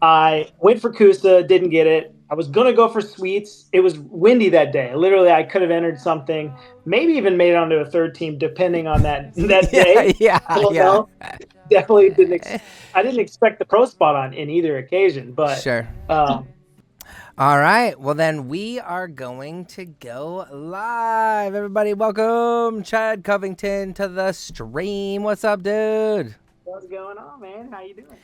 I went for Kusa, didn't get it. I was gonna go for sweets. It was windy that day. Literally, I could have entered something, maybe even made it onto a third team, depending on that Yeah, day. yeah, I don't yeah. know. Definitely didn't. I didn't expect the pro spot on in either occasion, but Sure. um, All right. Well, then we are going to go live. Everybody, welcome Chad Covington to the stream. What's up, dude? what's going on, man? How you doing?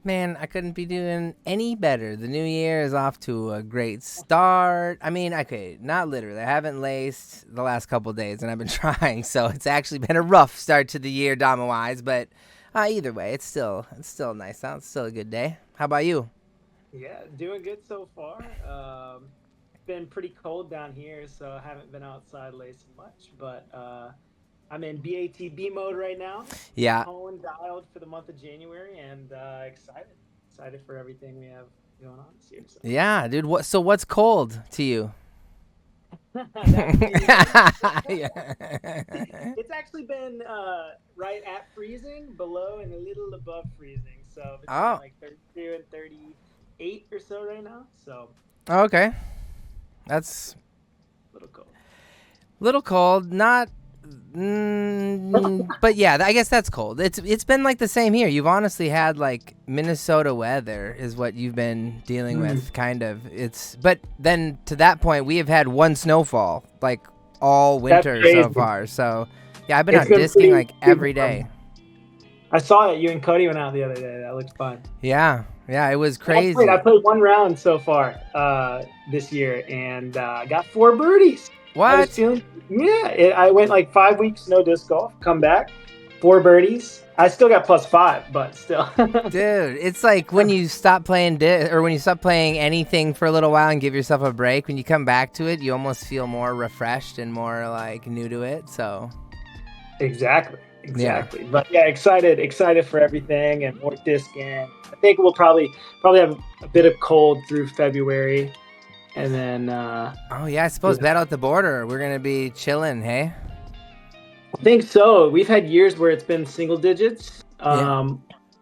Man, I couldn't be doing any better. The new year is off to a great start. I mean, okay, not literally. I haven't laced the last couple days, and I've been trying, so it's actually been a rough start to the year, Dama-wise. But either way, it's still nice out. It's still a good day. How about you? Yeah, doing good so far. Been pretty cold down here, so I haven't been outside lacing much. But I'm in BATB mode right now, Yeah, honed dialed for the month of January, and excited for everything we have going on this year. So yeah, dude. What's cold to you? that would be Yeah. it's actually been right at freezing, below, and a little above freezing. So between Oh, like 32 and 38 or so right now. So okay. That's a little cold. little cold. Not, but yeah, I guess that's cold. It's been like the same here. You've honestly had like Minnesota weather is what you've been dealing with, kind of. But then to that point, we have had one snowfall like all That's winter so crazy. far. So yeah, I've been It's out been disking pretty like super every fun. day. I saw it. You and Cody went out the other day. That looked fun. Yeah, yeah, it was I crazy. played one round so far this year, and got 4 birdies. I was What? feeling, yeah. I went like 5 weeks no disc golf. Come back, 4 birdies. I still got +5, but still. Dude, it's like when you stop playing or when you stop playing anything for a little while and give yourself a break, when you come back to it, you almost feel more refreshed and more like new to it. So, Exactly, yeah. exactly. But yeah, excited for everything and more discing. I think we'll probably have a bit of cold through February, and then Oh, yeah, I suppose yeah. bet out the border. We're going to be chilling, hey? I think so. We've had years where it's been single digits. Yeah.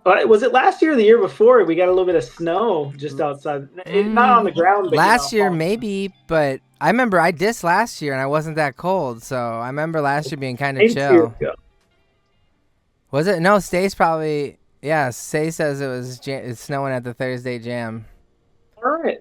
Was it last year or the year before? We got a little bit of snow just outside, not on the ground, but Last year, falling. maybe, but I remember I dissed last year and I wasn't that cold. So I remember last year being kind of Maybe 2 years chill. ago. Was it? No, Stace probably. Yeah, Stace says it's snowing at the Thursday Jam. All right,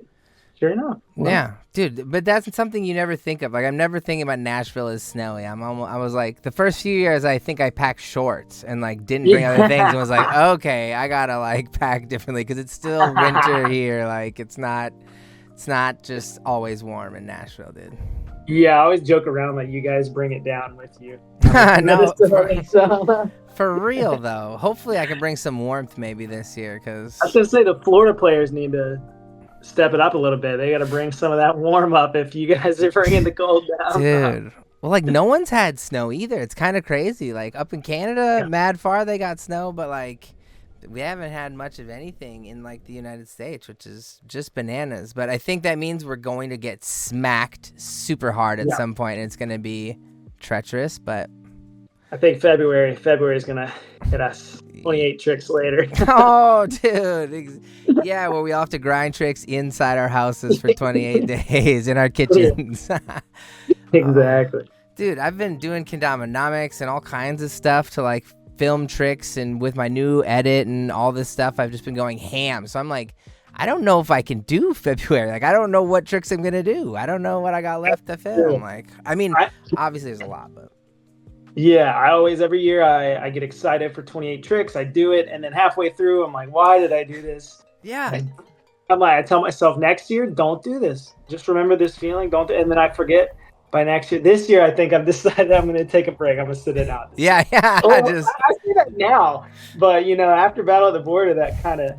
sure enough. Well, Yeah, dude, but that's something you never think of. Like, I'm never thinking about Nashville as snowy. I was like, the first few years, I think I packed shorts and like didn't bring other things, and was like, yeah. okay, I gotta like pack differently because it's still winter here. Like, it's not just always warm in Nashville, dude. Yeah, I always joke around like you guys bring it down with you. I'm a No, Minnesota, so for real though. Hopefully, I can bring some warmth maybe this year, I was cause gonna say the Florida players need to step it up a little bit. They got to bring some of that warm up if you guys are bringing the cold down. dude. Well, like no one's had snow either. It's kind of crazy. Like up in Canada, Yeah. mad far they got snow, but like we haven't had much of anything in like the United States, which is just bananas. But I think that means we're going to get smacked super hard at Yeah. some point, and it's going to be treacherous. But I think February is gonna hit us 28 tricks later. oh, dude, yeah, where we all have to grind tricks inside our houses for 28 days in our kitchens. Oh. Exactly. Dude, I've been doing Kendama and all kinds of stuff to like film tricks, and with my new edit and all this stuff, I've just been going ham. So I'm like, I don't know if I can do February. Like, I don't know what tricks I'm gonna do. I don't know what I got left to film. Like, I mean, I, obviously there's a lot, but yeah, I always every year I get excited for 28 tricks. I do it, and then halfway through, I'm like, why did I do this? yeah, I tell myself next year, don't do this. Just remember this feeling. Don't, and then I forget by next year. This year, I think I've decided I'm going to take a break. I'm going to sit it out. yeah, yeah. Oh, Just I say that now, but after Battle of the Border, that kind of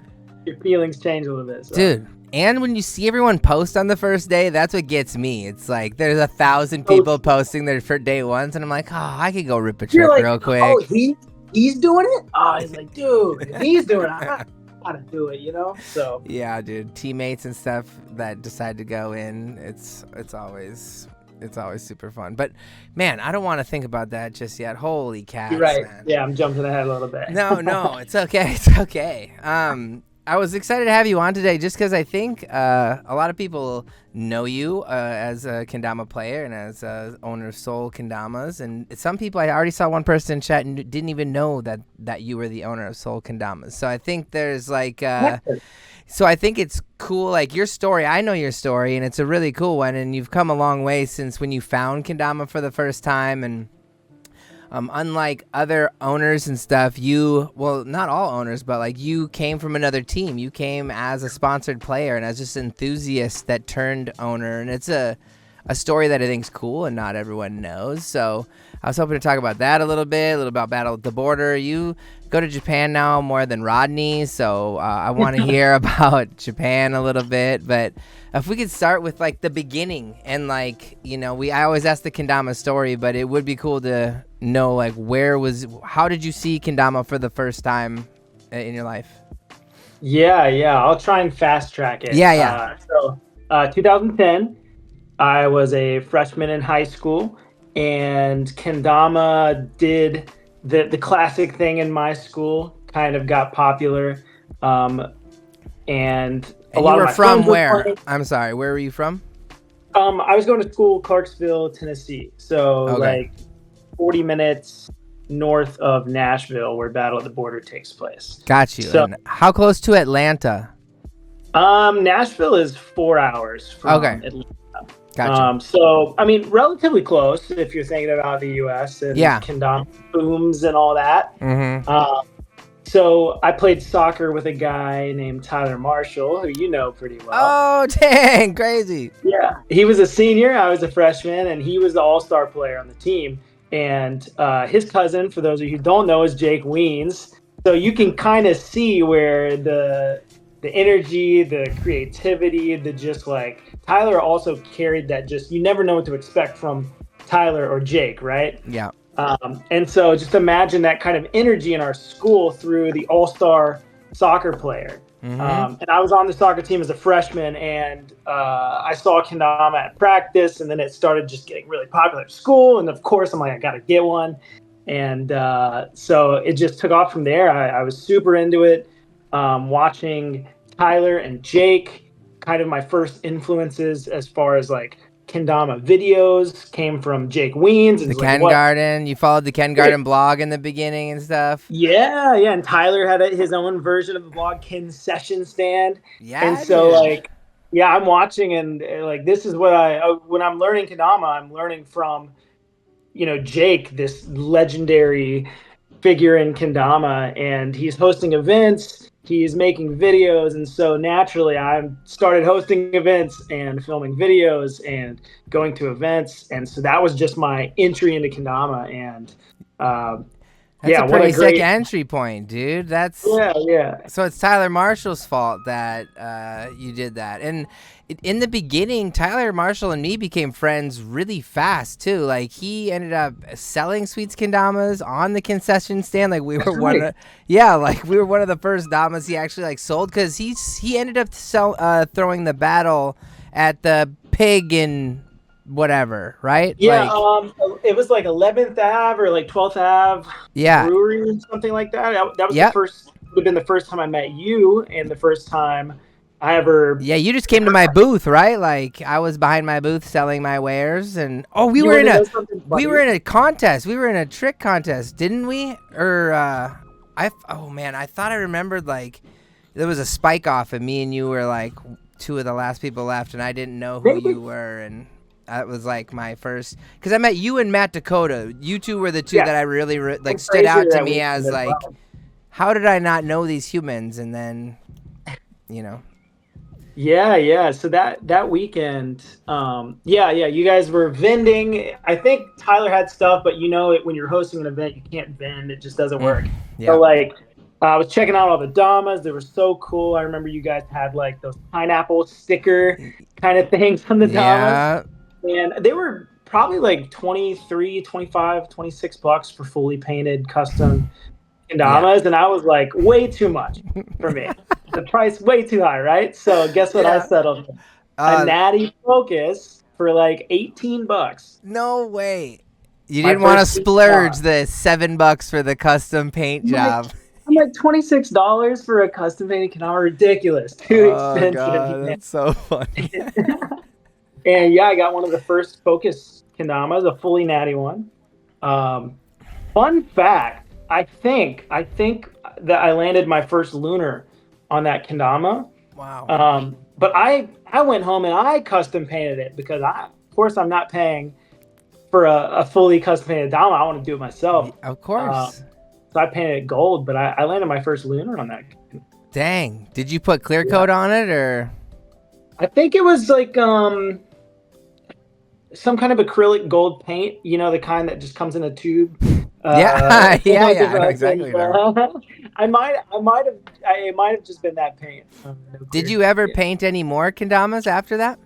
your feelings change a little bit. So. dude. And when you see everyone post on the first day, that's what gets me. It's like there's 1,000 people posting their for day ones, and I'm like, oh, I could go rip a trick You're like, real quick. oh, he's doing it. Oh, he's like, dude, if he's doing it, I gotta do it. So Yeah, dude. Teammates and stuff that decide to go in, it's always super fun. But man, I don't want to think about that just yet. Holy cats, you're right. man. Yeah, I'm jumping ahead a little bit. No, it's okay. It's okay. I was excited to have you on today just because I think a lot of people know you as a Kendama player and as owner of Sol Kendamas. And some people, I already saw one person in chat and didn't even know that you were the owner of Sol Kendamas. So I think there's like, so I think it's cool. Like your story, I know your story and it's a really cool one. And you've come a long way since when you found Kendama for the first time. And unlike other owners and stuff, well, not all owners, but like you came from another team. You came as a sponsored player and as just an enthusiast that turned owner. And it's a story that I think is cool and not everyone knows. So I was hoping to talk about that a little about Battle at the Border. You go to Japan now more than Rodney, so I want to hear about Japan a little bit. But if we could start with like the beginning and like, I always ask the Kendama story, but it would be cool to know like how did you see Kendama for the first time in your life? Yeah, I'll try and fast track it. Yeah. So 2010, I was a freshman in high school, and Kendama did the classic thing in my school, kind of got popular. And a lot you were of my from friends where? were playing. I'm sorry, where were you from? I was going to school, Clarksville, Tennessee. So like 40 minutes north of Nashville, where Battle at the Border takes place. Got you. So, and how close to Atlanta? Nashville is 4 hours from Atlanta. Gotcha. So, I mean, relatively close if you're thinking about the U.S. and Kendama booms and all that. Mm-hmm. So I played soccer with a guy named Tyler Marshall, who you know pretty well. Oh, dang, crazy. Yeah. He was a senior, I was a freshman, and he was the all-star player on the team. And his cousin, for those of you who don't know, is Jake Weens. So you can kind of see where the energy, the creativity, the just like Tyler also carried that you never know what to expect from Tyler or Jake, right? Yeah. And so just imagine that kind of energy in our school through the all-star soccer player. Mm-hmm. And I was on the soccer team as a freshman, and I saw Kendama at practice, and then it started just getting really popular at school. And of course, I'm like, I got to get one. And so it just took off from there. I was super into it. Watching Tyler and Jake, kind of my first influences as far as like Kendama videos came from Jake Weens. The Ken Garden. You followed the Ken Garden blog in the beginning and stuff. Yeah. And Tyler had his own version of the blog, Concession Stand. Yeah. And so I'm watching, and like this is what when I'm learning Kendama, I'm learning from Jake, this legendary figure in Kendama, and he's hosting events. He's making videos, and so naturally I started hosting events and filming videos and going to events, and so that was just my entry into Kendama. And that's a pretty sick entry point, dude. That's yeah. So it's Tyler Marshall's fault that you did that. And in the beginning, Tyler Marshall and me became friends really fast too. Like he ended up selling Sweets Kendamas on the concession stand. Like we were one of the first damas he actually like sold, because he ended up throwing the battle at the Pig and whatever, right? Yeah, it was like 11th Ave or like 12th Ave brewery or something like that. That was would have been the first time I met you, and the first time I ever... Yeah, you just came to my booth, right? Like I was behind my booth selling my wares, and we were in a contest. We were in a trick contest, didn't we? Or I thought I remembered like there was a spike off, and me and you were like two of the last people left, and I didn't know who you were, and that was like my first, because I met you and Matt Dakota. You two were the two that I really like stood out to me as like, how did I not know these humans? And then, Yeah. So that weekend, you guys were vending. I think Tyler had stuff, but when you're hosting an event, you can't vend. It just doesn't work. Yeah. So like, I was checking out all the damas. They were so cool. I remember you guys had like those pineapple sticker kind of things on the damas. And they were probably like $23, $25, $26 for fully painted custom Kendamas. And I was like, way too much for me. The price way too high, right? So guess what I settled on? A Natty Focus for like $18. No way. You didn't want to splurge the $7 for the custom paint job. I'm like $26 for a custom painted kendama. Ridiculous. Too expensive. God, that's so funny. And yeah, I got one of the first Focus kendamas, a fully natty one. Fun fact, I think that I landed my first lunar on that kendama. Wow. But I went home and I custom painted it because of course I'm not paying for a fully custom painted dama. I want to do it myself. Of course. So I painted it gold, but I landed my first lunar on that. Dang. Did you put clear coat on it or? I think it was like some kind of acrylic gold paint, the kind that just comes in a tube. Yeah, yeah, I know exactly. It might have just been that paint. Did you ever paint any more kendamas after that?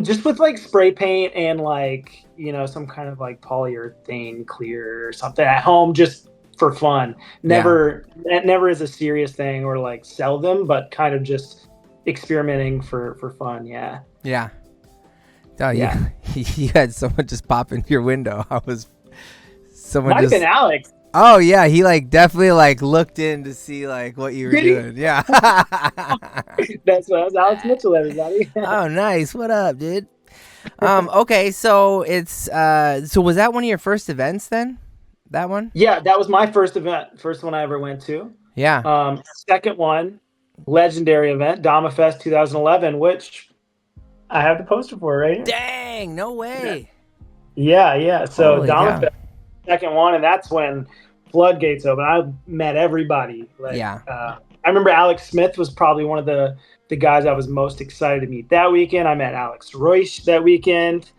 Just with like spray paint and like some kind of like polyurethane clear or something at home, just for fun. Never as a serious thing or like sell them, but kind of just experimenting for fun. Yeah. Yeah. Oh yeah. You had someone just pop into your window. Might have been Alex. Oh yeah, he like definitely like looked in to see like what you were doing. Yeah. That was Alex Mitchell, everybody. Oh nice. What up, dude? Okay, so it's so was that one of your first events then? That one? Yeah, that was my first event. First one I ever went to. Yeah. Second one, legendary event, Dama Fest 2011, which I have the poster for right here. Dang, no way. Yeah. So Holy Dama Fest, second one, and that's when floodgates open. I met everybody. I remember Alex Smith was probably one of the guys I was most excited to meet that weekend. I met Alex Royce that weekend.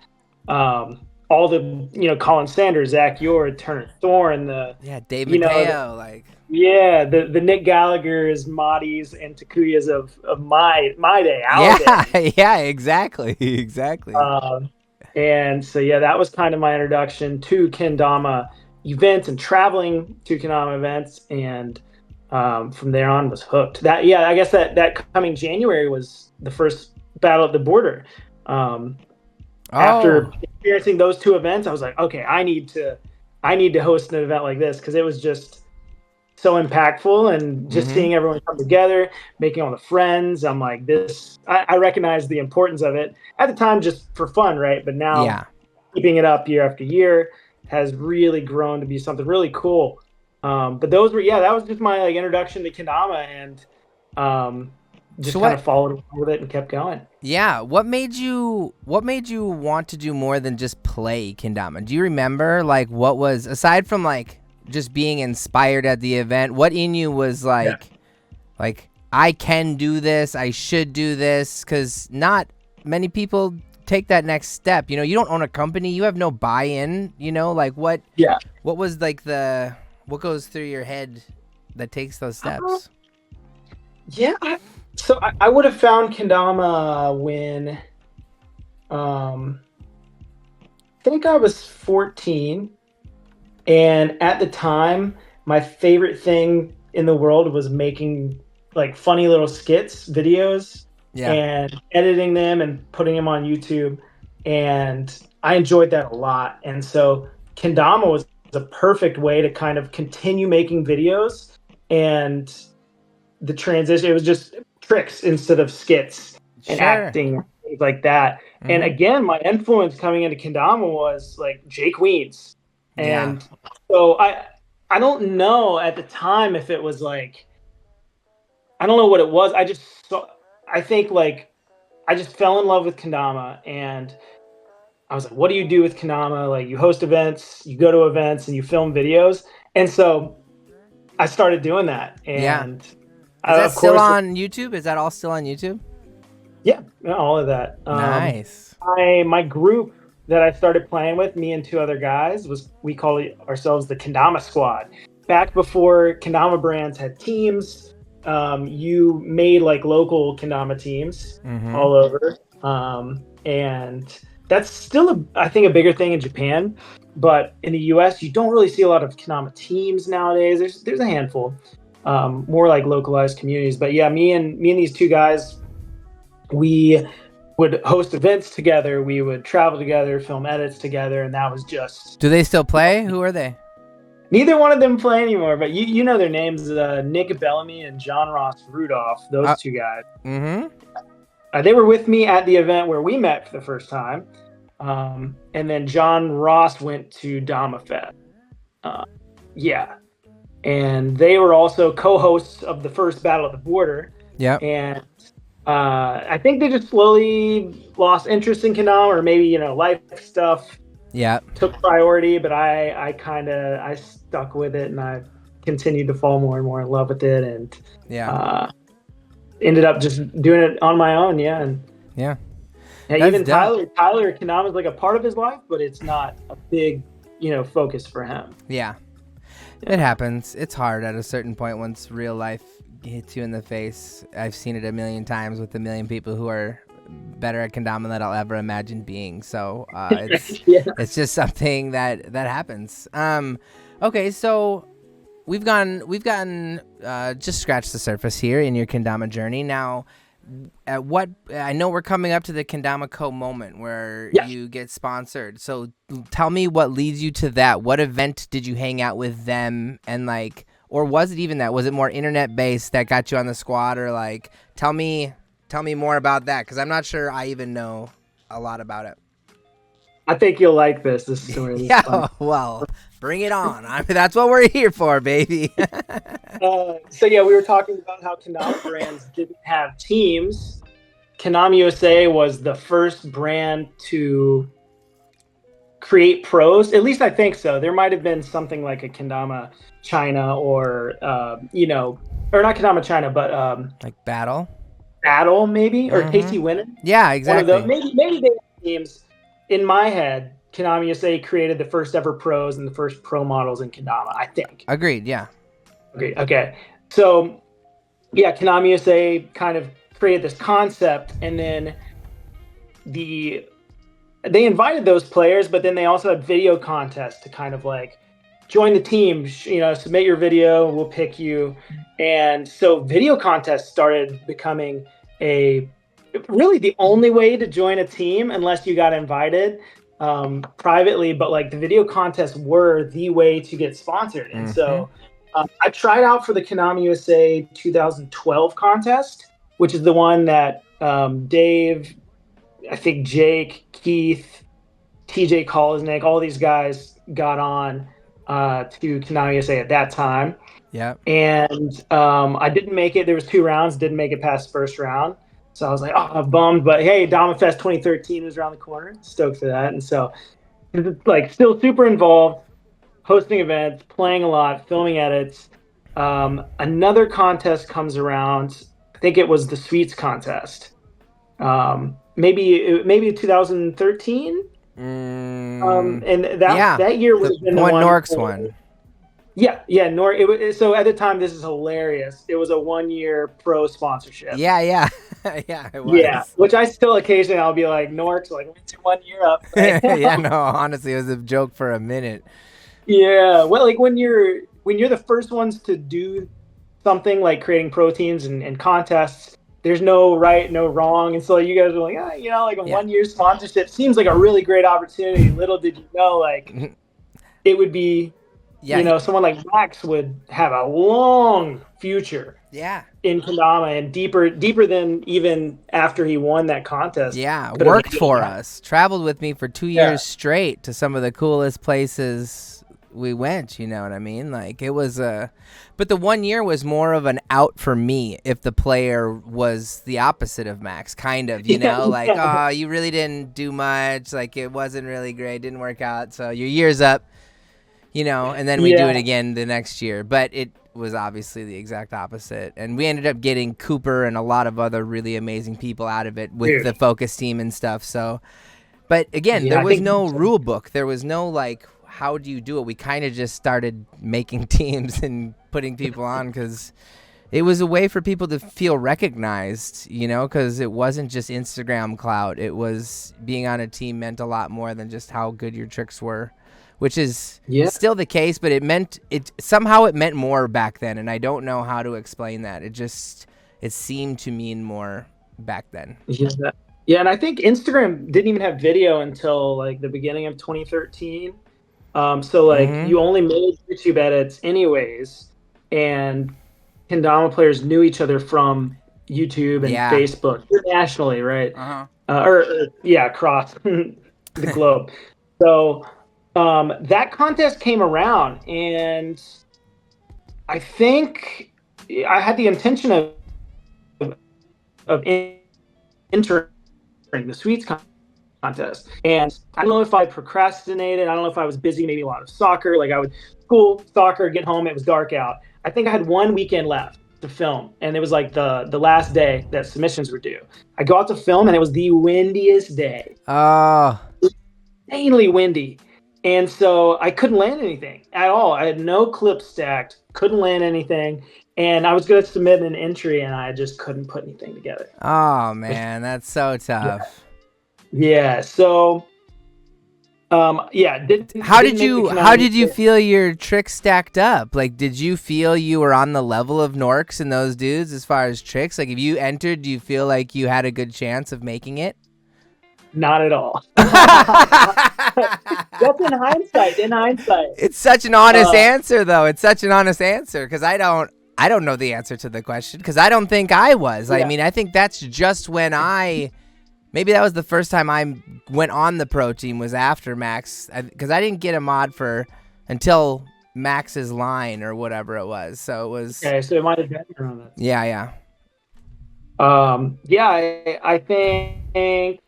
All the Colin Sanders, Zach Yord, Turner Thorne, Dave Mateo, the Nick Gallagher's, Maddie's, and Takuyas of my day, our day. Yeah, exactly. And so that was kind of my introduction to kendama events and traveling to kendama events, and from there on was hooked. I guess that coming January was the first battle at the border. After experiencing those two events, I was like, okay, I need to host an event like this, because it was just so impactful, and just seeing everyone come together, making all the friends. I'm like, I recognize the importance of it at the time, just for fun, right? But now keeping it up year after year has really grown to be something really cool. But those were, that was just my introduction to kendama, and just kind of followed with it and kept going. Yeah. What made you want to do more than just play kendama? Do you remember what was, aside from just being inspired at the event, what in you was like I can do this, I should do this? Because not many people take that next step. You don't own a company, you have no buy-in. What was what goes through your head that takes those steps? So I would have found kendama when I think I was 14. And at the time, my favorite thing in the world was making funny little skits, videos, and editing them and putting them on YouTube. And I enjoyed that a lot. And so kendama was a perfect way to kind of continue making videos, and the transition, it was just tricks instead of skits and acting, things like that. And again, my influence coming into kendama was Jake Weeds. And so I don't know at the time if it was I don't know what it was. I just fell in love with kendama, and I was like, what do you do with kendama? You host events, you go to events, and you film videos. And so I started doing that. And is that still on YouTube? Is that all still on YouTube? Yeah, all of that. Nice. My group that I started playing with, me and two other guys, we call ourselves the Kendama Squad. Back before kendama brands had teams, you made local kendama teams all over, and that's still I think a bigger thing in Japan. But in the U.S., you don't really see a lot of kendama teams nowadays. There's a handful, more localized communities. But yeah, me and these two guys, we would host events together, we would travel together, film edits together, and that was just... Do they still play? Who are they? Neither one of them play anymore, but you know their names, Nick Bellamy and John Ross Rudolph, those two guys. Mm-hmm. They were with me at the event where we met for the first time. And then John Ross went to DamaFest. Yeah. And they were also co-hosts of the first Battle at the Border. Yeah. And I think they just slowly lost interest in Kendama, or maybe, life stuff took priority, but I stuck with it, and I continued to fall more and more in love with it, and ended up just doing it on my own. And even Tyler Kendama is like a part of his life, but it's not a big focus for him. It happens. It's hard at a certain point once real life hits you in the face. I've seen it a million times with a million people who are better at kendama than I'll ever imagine being. So it's just something that happens. Okay, so we've gotten just scratched the surface here in your kendama journey. Now, I know we're coming up to the Kendama Co moment where you get sponsored. So tell me what leads you to that. What event did you hang out with them, and or was it even that? Was it more internet based that got you on the squad, or tell me more about that, because I'm not sure I even know a lot about it. I think you'll like this story. Well, bring it on. That's what we're here for, baby. We were talking about how Kendama brands didn't have teams. Kendama USA was the first brand to create pros. At least I think so. There might have been something like a Kendama China, or or not Kendama China, but like Battle maybe, or Casey Winnan. Yeah, exactly. One of those. Maybe they had teams. In my head, Kendama USA created the first ever pros and the first pro models in Kendama, I think. Agreed, yeah. Agreed, okay. So, Kendama USA kind of created this concept, and then they invited those players, but then they also had video contests to kind of join the team, submit your video, we'll pick you. And so video contests started becoming really the only way to join a team, unless you got invited privately, but the video contests were the way to get sponsored. And so I tried out for the Kendama USA 2012 contest, which is the one that Dave, I think Jake, Keith, TJ Kolesnik, all these guys got on to Kendama USA at that time. Yeah. And I didn't make it. There was 2 rounds, didn't make it past the first round. So I was like, I'm bummed. But hey, DamaFest 2013 was around the corner. Stoked for that. And so still super involved, hosting events, playing a lot, filming edits. Another contest comes around. I think it was the Sweets contest. Maybe 2013. And that year was the one Norks one. Yeah. So at the time, this is hilarious. It was a 1-year pro sponsorship. Yeah, it was. Yeah, which I still occasionally I'll be like, Norks, when's your 1 year up? Yeah, no, honestly, it was a joke for a minute. Yeah, well, when you're the first ones to do something like creating pro teams and contests, there's no right, no wrong, and so you guys are like, a 1-year sponsorship seems like a really great opportunity. Little did you know, it would be. Someone like Max would have a long future in Kendama, and deeper than even after he won that contest. Yeah, worked for us. Traveled with me for 2 years straight to some of the coolest places we went, you know what I mean? It was but the 1 year was more of an out for me if the player was the opposite of Max, kind of, oh, you really didn't do much, it wasn't really great, didn't work out, so your year's up. And then we do it again the next year. But it was obviously the exact opposite. And we ended up getting Cooper and a lot of other really amazing people out of it with the focus team and stuff. So, but again, there was no rule book. There was no how do you do it? We kind of just started making teams and putting people on because it was a way for people to feel recognized, because it wasn't just Instagram clout. It was being on a team meant a lot more than just how good your tricks were. Which is still the case, but it somehow meant more back then, and I don't know how to explain that. It seemed to mean more back then. Yeah, and I think Instagram didn't even have video until the beginning of 2013. So like you only made YouTube edits anyways, and Kendama players knew each other from YouTube and Facebook internationally, right? Across the globe. So that contest came around, and I think I had the intention of entering the Sweets contest, and I don't know if I procrastinated. I don't know if I was busy, maybe a lot of soccer. Like I would school, soccer, get home, it was dark out. I think I had one weekend left to film, and it was like the last day that submissions were due. I go out to film, and it was the windiest day. Insanely windy. And so I couldn't land anything at all. I had no clips stacked, couldn't land anything. And I was going to submit an entry, and I just couldn't put anything together. Oh, man, that's so tough. Yeah. So, how did you feel your tricks stacked up? Like, did you feel you were on the level of Norks and those dudes as far as tricks? Like, if you entered, do you feel like you had a good chance of making it? Not at all. That's in hindsight. It's such an honest answer, though. It's such an honest answer, because I don't know the answer to the question, because I don't think I was. Yeah. I mean, I think that's just when maybe that was the first time I went on the pro team was after Max, because I didn't get a mod until Max's line or whatever it was. So it was. Okay, so it might have been around that. Yeah. I think.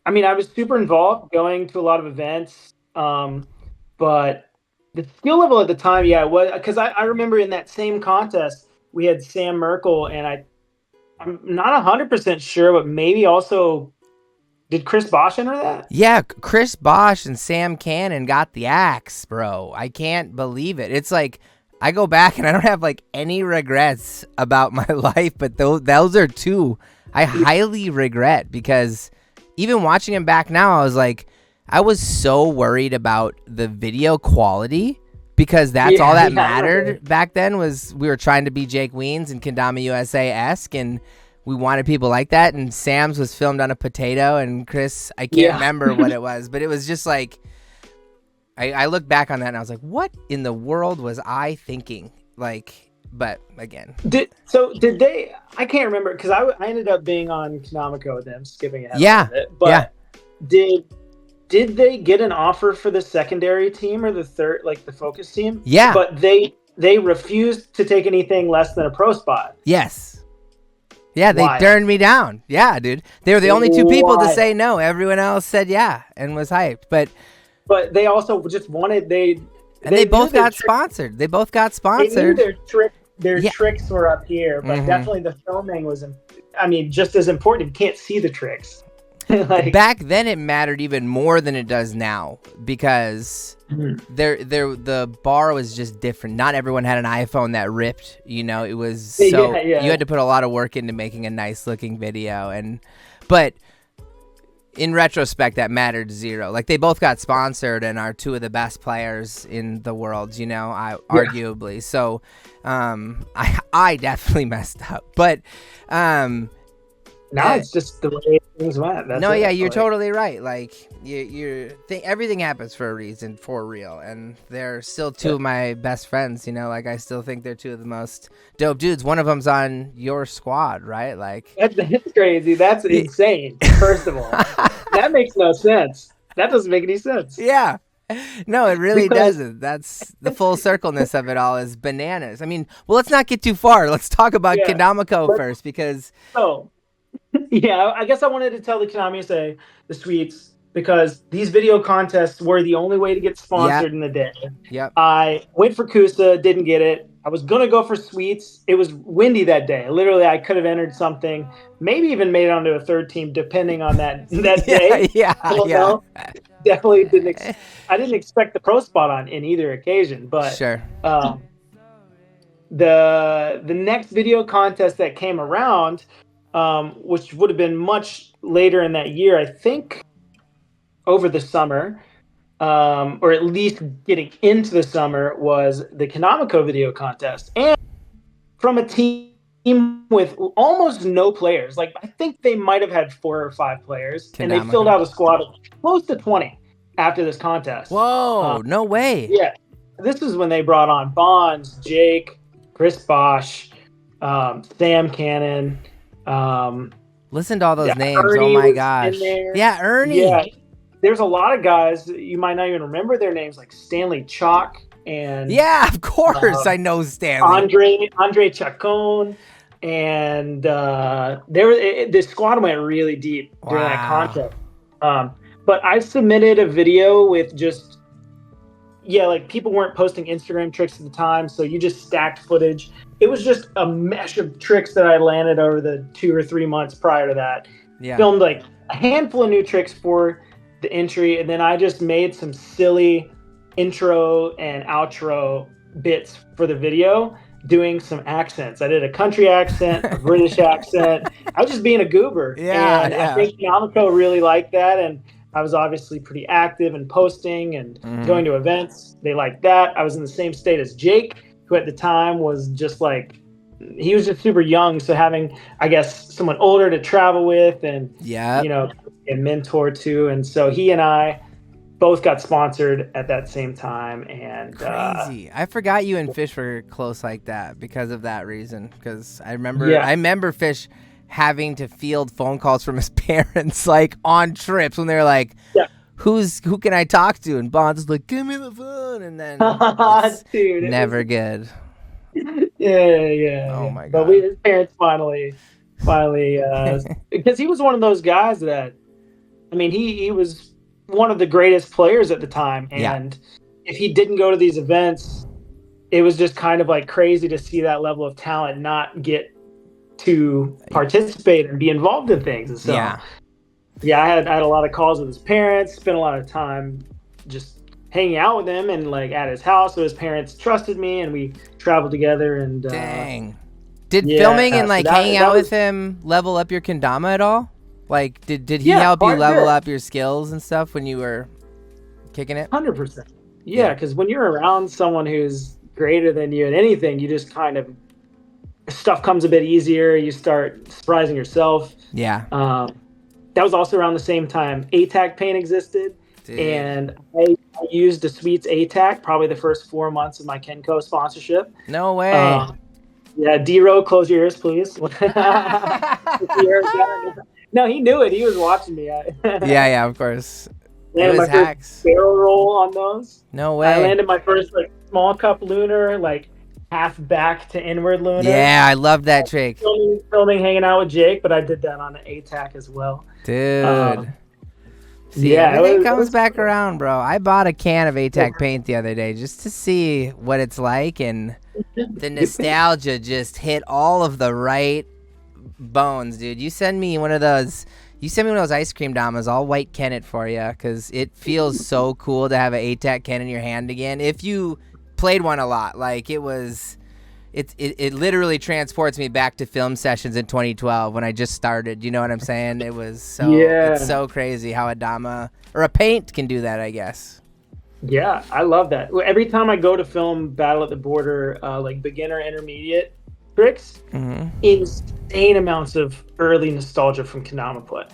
I mean, I was super involved, going to a lot of events, but the skill level at the time, was because I remember in that same contest we had Sam Merkel, and I'm not 100% sure, but maybe also did Chris Bosch enter that? Yeah, Chris Bosch and Sam Cannon got the axe, bro. I can't believe it. It's like I go back and I don't have like any regrets about my life, but those are two I highly regret, because even watching him back now, I was like, I was so worried about the video quality, because that's all that mattered back then. Was we were trying to be Jake Weens and Kendama USA-esque, and we wanted people like that. And Sam's was filmed on a potato, and Chris, I can't remember what it was, but it was just like, I look back on that and I was like, what in the world was I thinking? Like, but again, did they? I can't remember, because I ended up being on Kendama Co with them, skipping ahead a bit. But did they get an offer for the secondary team or the third, like the focus team? Yeah, but they refused to take anything less than a pro spot. Yes. Yeah, they turned me down. Yeah, dude, they were the only two people to say no. Everyone else said yeah and was hyped. But they also just wanted they both got sponsored. They both got sponsored. They knew their tricks were up here, but definitely the filming was, I mean, just as important. You can't see the tricks. Like, back then it mattered even more than it does now, because the bar was just different. Not everyone had an iPhone that ripped, it was you had to put a lot of work into making a nice looking video, but in retrospect, that mattered zero. Like, they both got sponsored and are two of the best players in the world, arguably. So, I definitely messed up. But now it's just the way things went. You're totally right. Like, everything happens for a reason, for real. And they're still two of my best friends. Like, I still think they're two of the most dope dudes. One of them's on your squad, right? Like, that's crazy. That's insane. First of all, that makes no sense. That doesn't make any sense. Yeah. No, it really doesn't. That's the full circleness of it all is bananas. I mean, well, let's not get too far. Let's talk about Kendama Co first, because. I guess I wanted to tell the Kendama say the Sweets, because these video contests were the only way to get sponsored in the day. Yep. I went for Kusa, didn't get it. I was gonna go for Sweets. It was windy that day. Literally, I could have entered something, maybe even made it onto a third team, depending on that day. Yeah. Definitely didn't. I didn't expect the pro spot in either occasion, but sure. The next video contest that came around, which would have been much later in that year, I think, over the summer, or at least getting into the summer, was the Kendama Co video contest, and from a team with almost no players. Like, I think they might have had 4 or 5 players, and they filled out a squad of close to 20. after this contest. Whoa, no way. Yeah. This is when they brought on Bonds, Jake, Chris Bosch, Sam Cannon. Listen to all those names. Ernie oh my gosh. Yeah, Ernie. Yeah. There's a lot of guys you might not even remember their names, like Stanley Chalk and yeah, of course I know Stanley. Andre Chacon, and the squad went really deep during that contest. But I submitted a video with just like people weren't posting Instagram tricks at the time, so you just stacked footage. It was just a mesh of tricks that I landed over the 2 or 3 months prior to that. Yeah. Filmed like a handful of new tricks for the entry, and then I just made some silly intro and outro bits for the video, doing some accents. I did a country accent, a British accent. I was just being a goober. And I think Kendama Co really liked that, and I was obviously pretty active and posting and going to events. They liked that. I was in the same state as Jake, who at the time was just like, he was just super young. So having, I guess, someone older to travel with and, you know, a mentor too. And so he and I both got sponsored at that same time. And crazy. I forgot you and Fish were close like that because of that reason. Because I remember Fish having to field phone calls from his parents like on trips when they were like, who can I talk to? And Bond's like, give me the phone. And then it's dude, never good. Yeah. Oh my God. But his parents finally, because he was one of those guys that, I mean, he was one of the greatest players at the time. And if he didn't go to these events, it was just kind of like crazy to see that level of talent not get to participate and be involved in things. And so, I had a lot of calls with his parents, spent a lot of time just hanging out with him and like at his house. So his parents trusted me and we traveled together. And dang. Did filming and like hanging out with him level up your kendama at all? Like, did he help you level up your skills and stuff when you were kicking it? 100%. Yeah, because when you're around someone who's greater than you at anything, you just kind of, stuff comes a bit easier. You start surprising yourself. Yeah. That was also around the same time ATAC paint existed. Dude. And I used the Sweets ATAC probably the first 4 months of my Kenco sponsorship. No way. D-Row, close your ears, please. No, he knew it. He was watching me. Yeah, of course. Landed my first barrel roll on those. No way. I landed my first like small cup lunar, like half back to inward lunar. Yeah, I love that trick. Filming, hanging out with Jake, but I did that on the ATAC as well. Dude. See, everything comes back around, bro. I bought a can of ATAC paint the other day just to see what it's like, and the nostalgia just hit all of the right bones, dude. You send me one of those ice cream damas. I'll white can it for you because it feels so cool to have an ATAC can in your hand again. If you played one a lot, like it literally transports me back to film sessions in 2012 when I just started. You know what I'm saying? It was it's so crazy how a dama or a paint can do that, I guess. Yeah, I love that. Every time I go to film Battle at the Border, like beginner, intermediate tricks, insane amounts of early nostalgia from Kendama play.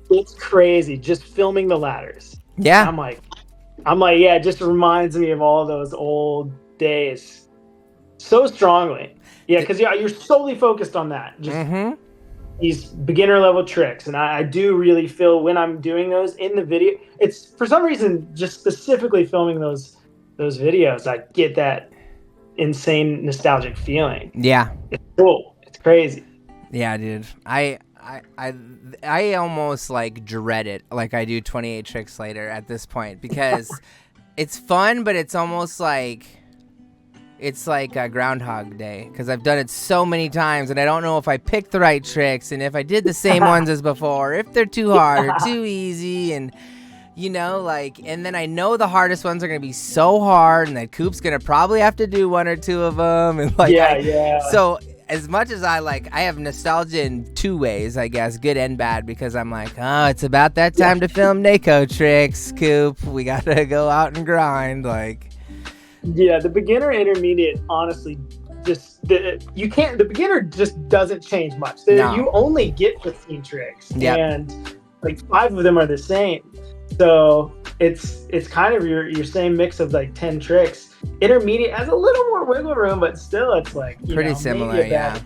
It's crazy just filming the ladders. Yeah, I'm like, yeah, it just reminds me of all those old days so strongly. Yeah, because you're solely focused on that. Just these beginner level tricks, and I do really feel when I'm doing those in the video, it's for some reason just specifically filming those videos, I get that insane nostalgic feeling. Yeah, it's cool. It's crazy. Yeah, dude. I almost like dread it, like I do 28 tricks later at this point, because it's fun, but it's almost like a Groundhog Day, because I've done it so many times and I don't know if I picked the right tricks and if I did the same ones as before, if they're too hard or too easy, and you know, like, and then I know the hardest ones are going to be so hard and that Coop's going to probably have to do one or two of them. And like, so as much as I have nostalgia in two ways, I guess, good and bad, because I'm like, oh, it's about that time to film NACO tricks, Coop. We got to go out and grind. Like, yeah, the beginner intermediate, honestly, the beginner just doesn't change much. No. You only get 15 tricks, and like 5 of them are the same. So it's kind of your same mix of like 10 tricks. Intermediate has a little more wiggle room, but still it's like pretty similar, maybe yeah.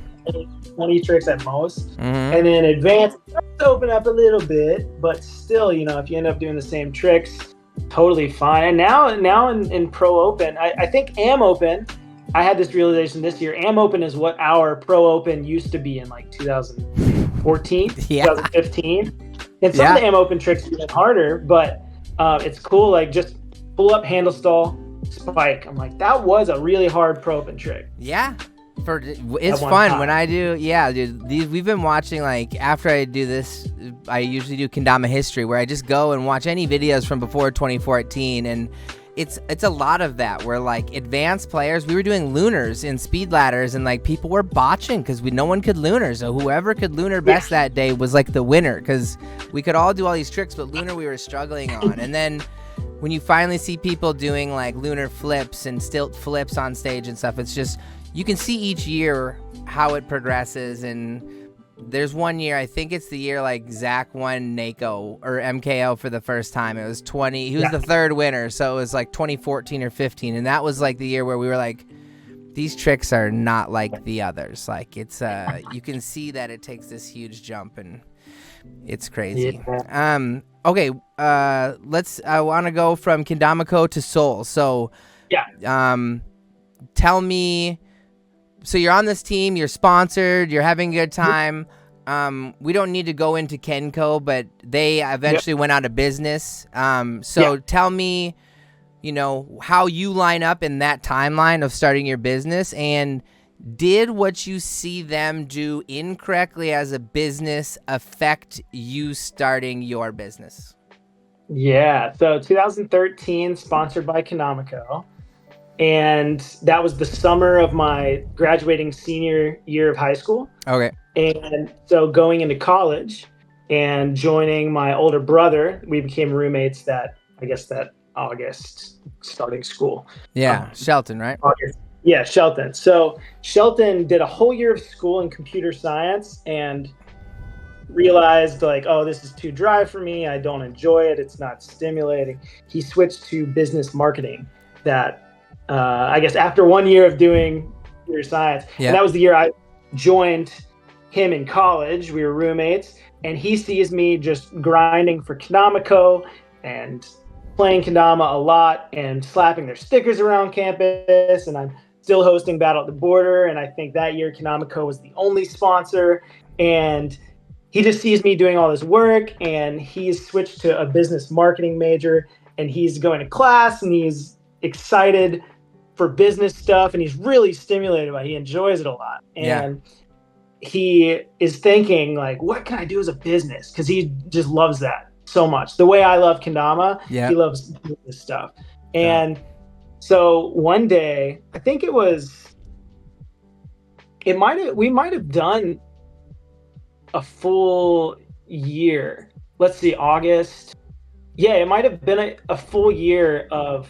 20 tricks at most. Mm-hmm. And then advanced open up a little bit, but still, if you end up doing the same tricks, totally fine. And now in Pro Open, I think Am Open, I had this realization this year. Am Open is what our Pro Open used to be in like 2014, 2015. And some of the Am Open tricks are even harder, but it's cool. Like just pull up, handle stall, spike. I'm like, that was a really hard Pro Open trick. Yeah. It's fun when I do. Yeah, dude. We've been watching, like, after I do this, I usually do Kendama history, where I just go and watch any videos from before 2014, and it's a lot of that, where like advanced players, we were doing lunars in speed ladders, and like people were botching because no one could lunar, so whoever could lunar best that day was like the winner, because we could all do all these tricks, but lunar we were struggling on. And then when you finally see people doing like lunar flips and stilt flips on stage and stuff, it's just, you can see each year how it progresses. And there's one year, I think it's the year like Zach won NACO or MKO for the first time. It was he was the third winner, so it was like 2014 or 15, and that was like the year where we were like, these tricks are not like the others. Like it's you can see that it takes this huge jump, and it's crazy. Okay, I want to go from Kendama Co to Sol. So tell me, so you're on this team, you're sponsored, you're having a good time. We don't need to go into Kenco, but they eventually went out of business. Tell me, how you line up in that timeline of starting your business, and did what you see them do incorrectly as a business affect you starting your business? Yeah, so 2013, sponsored by Kendama Co. And that was the summer of my graduating senior year of high school. Okay. And so going into college and joining my older brother, we became roommates that August, starting school. Yeah, Shelton, right? August. Yeah, Shelton. So Shelton did a whole year of school in computer science and realized like, oh, this is too dry for me. I don't enjoy it. It's not stimulating. He switched to business marketing that I guess after 1 year of doing computer science, and that was the year I joined him in college. We were roommates, and he sees me just grinding for Kendama Co and playing Kendama a lot and slapping their stickers around campus, and I'm still hosting Battle at the Border, and I think that year Kendama Co was the only sponsor, and he just sees me doing all this work, and he's switched to a business marketing major, and he's going to class, and he's excited for business stuff, and he's really stimulated by it. He enjoys it a lot. And he is thinking like, what can I do as a business? Because he just loves that so much. The way I love Kendama, he loves business stuff. And so one day, I think we might have done a full year. Let's see, August. Yeah, it might have been a full year of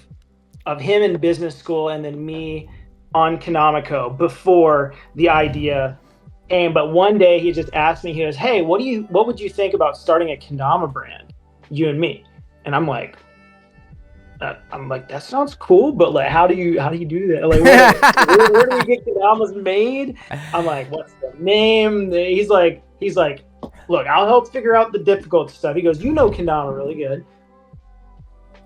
him in business school and then me on Kendama Co before the idea came. But one day he just asked me, he goes, hey, what would you think about starting a Kendama brand, you and me? And I'm like, that sounds cool, but like, how do you do that? Like, where do we get Kendamas made? I'm like, what's the name? He's like, look, I'll help figure out the difficult stuff. He goes, you know Kendama really good.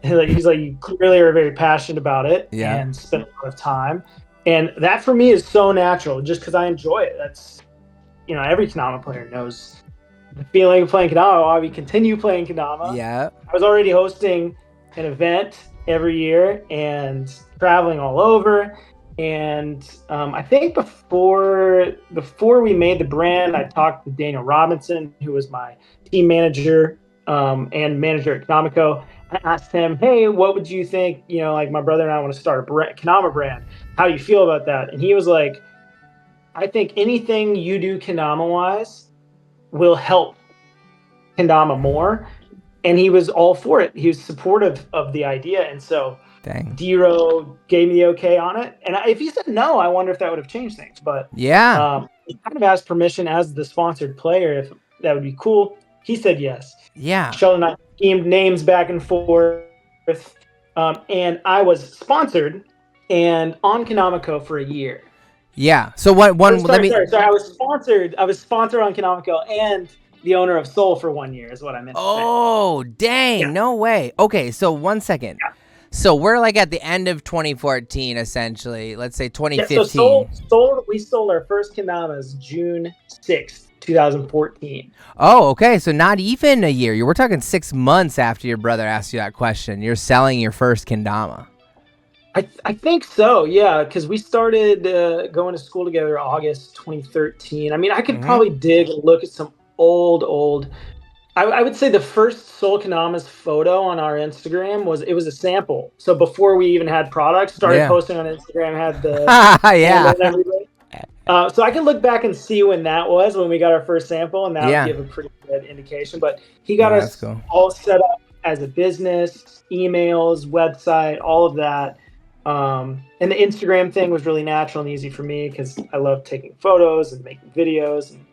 He's like, you clearly are very passionate about it and spend a lot of time. And that for me is so natural just because I enjoy it. That's, every Kendama player knows the feeling of playing Kendama. Why we continue playing Kendama. Yeah. I was already hosting an event every year and traveling all over. And I think before we made the brand, I talked to Daniel Robinson, who was my team manager and manager at Kendama Co. I asked him, hey, what would you think? Like my brother and I want to start a Kendama brand. How do you feel about that? And he was like, I think anything you do Kendama wise will help Kendama more. And he was all for it. He was supportive of the idea. And so D-Ro gave me the okay on it. And if he said no, I wonder if that would have changed things. But he kind of asked permission as the sponsored player if that would be cool. He said yes. Yeah. Sheldon and I schemed names back and forth. and I was sponsored and on Kendama Co for a year. Yeah. So what? Sorry. I was sponsored. I was sponsored on Kendama Co and the owner of Sol for 1 year is what I meant to say. Oh, dang! Yeah. No way. Okay, so 1 second. Yeah. So we're like at the end of 2014, essentially. Let's say 2015. Yeah, so we sold our first Kendamas June 6th, 2014. Oh, okay. So not even a year. We're talking 6 months after your brother asked you that question. You're selling your first Kendama. I think so, yeah, because we started going to school together August 2013. I mean, I could probably dig and look at some old. I would say the first Sol Kendamas photo on our Instagram was a sample. So before we even had products, started posting on Instagram, had the and everything. So I can look back and see when that was, when we got our first sample, and that would give a pretty good indication. But he got us all set up as a business, emails, website, all of that. And the Instagram thing was really natural and easy for me because I love taking photos and making videos. And,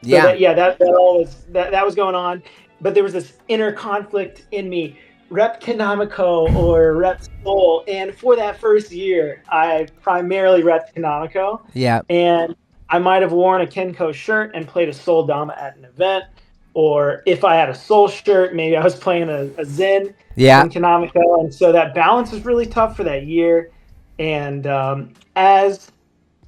that was going on. But there was this inner conflict in me. Rep Kendama Co or rep Sol. And for that first year, I primarily repped Kendama Co. Yeah. And I might have worn a Kenco shirt and played a Sol Dama at an event. Or if I had a Sol shirt, maybe I was playing a Zen in Kendama Co. And so that balance was really tough for that year. And as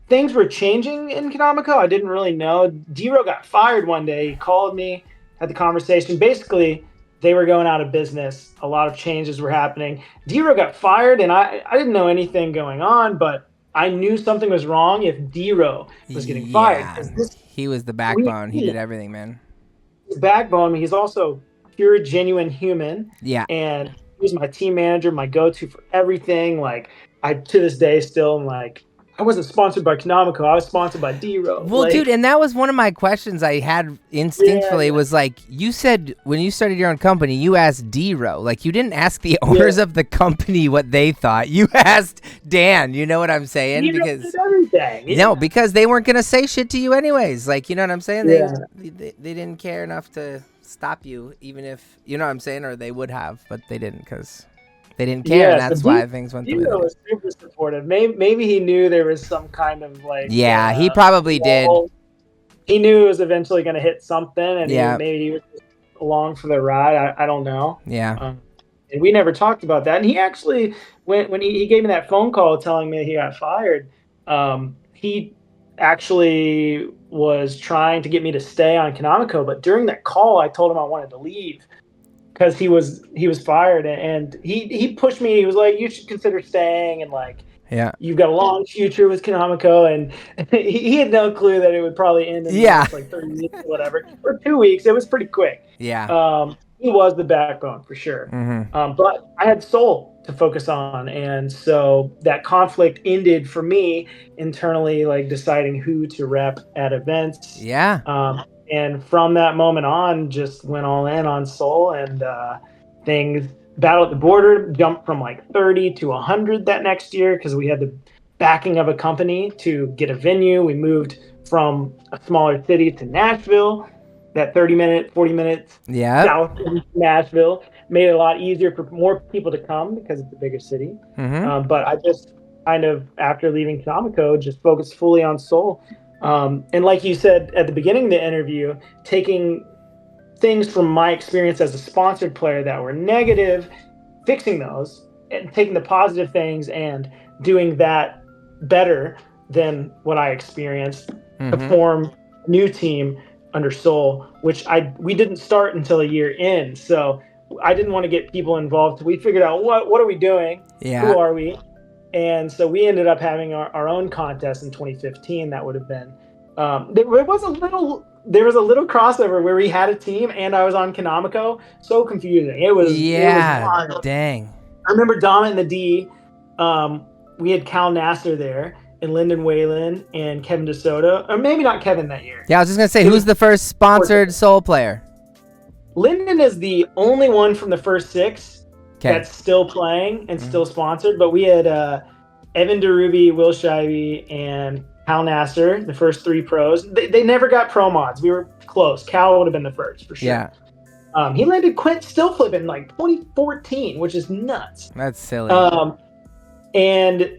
things were changing in Kendama Co, I didn't really know. D-Ro got fired one day. He called me, had the conversation. Basically, they were going out of business. A lot of changes were happening. D-Ro got fired, and I didn't know anything going on, but I knew something was wrong if D-Ro was getting fired. He was the backbone. He did everything, man. Backbone. He's also pure, genuine human. Yeah. And he was my team manager, my go-to for everything. Like, I to this day still am like, I wasn't sponsored by Kendama Co. I was sponsored by D-Ro. Well, dude, and that was one of my questions I had instinctively was like, you said when you started your own company, you asked D-Ro. Like, you didn't ask the owners of the company what they thought. You asked Dan. You know what I'm saying? D-Ro did everything. No, because they weren't going to say shit to you anyways. Like, you know what I'm saying? They didn't care enough to stop you, even if, you know what I'm saying, or they would have, but they didn't because they didn't care, and that's why things went the way they did. Was super supportive. Maybe he knew there was some kind of like... Yeah, he probably did. He knew it was eventually going to hit something, and maybe he was just along for the ride. I don't know. Yeah. And we never talked about that. And he actually, when he gave me that phone call telling me he got fired, he actually was trying to get me to stay on Kendama Co. But during that call, I told him I wanted to leave. Because he was fired, and he pushed me. He was like, "You should consider staying," and like, you've got a long future with Kendama Co. And he had no clue that it would probably end in like 30 weeks or whatever, or 2 weeks. It was pretty quick. Yeah. He was the backbone for sure. Mm-hmm. But I had Sol to focus on, and so that conflict ended for me internally, like deciding who to rep at events. Yeah. And from that moment on, just went all in on Sol, and things Battle at the Border jumped from like 30 to 100 that next year because we had the backing of a company to get a venue. We moved from a smaller city to Nashville, that 40 minutes south of Nashville, made it a lot easier for more people to come because it's a bigger city. Mm-hmm. But I just kind of, after leaving Kendama Co, just focused fully on Sol. And like you said at the beginning of the interview, taking things from my experience as a sponsored player that were negative, fixing those, and taking the positive things and doing that better than what I experienced to form a new team under Sol, which we didn't start until a year in. So I didn't want to get people involved. We figured out what are we doing? Yeah. Who are we? And so we ended up having our own contest in 2015. That would have been there was a little crossover where we had a team and I was on Kendama Co. So confusing. It was wild. Dang. I remember Dama in the D. We had Cal Nasser there and Lyndon Whalen and Kevin DeSoto, or maybe not Kevin that year. Yeah, I was just gonna say, who's the first sponsored Sol player? Lyndon is the only one from the first 6. That's still playing and still sponsored, but we had Evan DeRuby, Will Shivey, and Cal Nasser, the first 3 pros. They never got pro mods. We were close. Cal would have been the first for sure. Yeah. He landed Quint Still Flip in like 2014, which is nuts. That's silly. And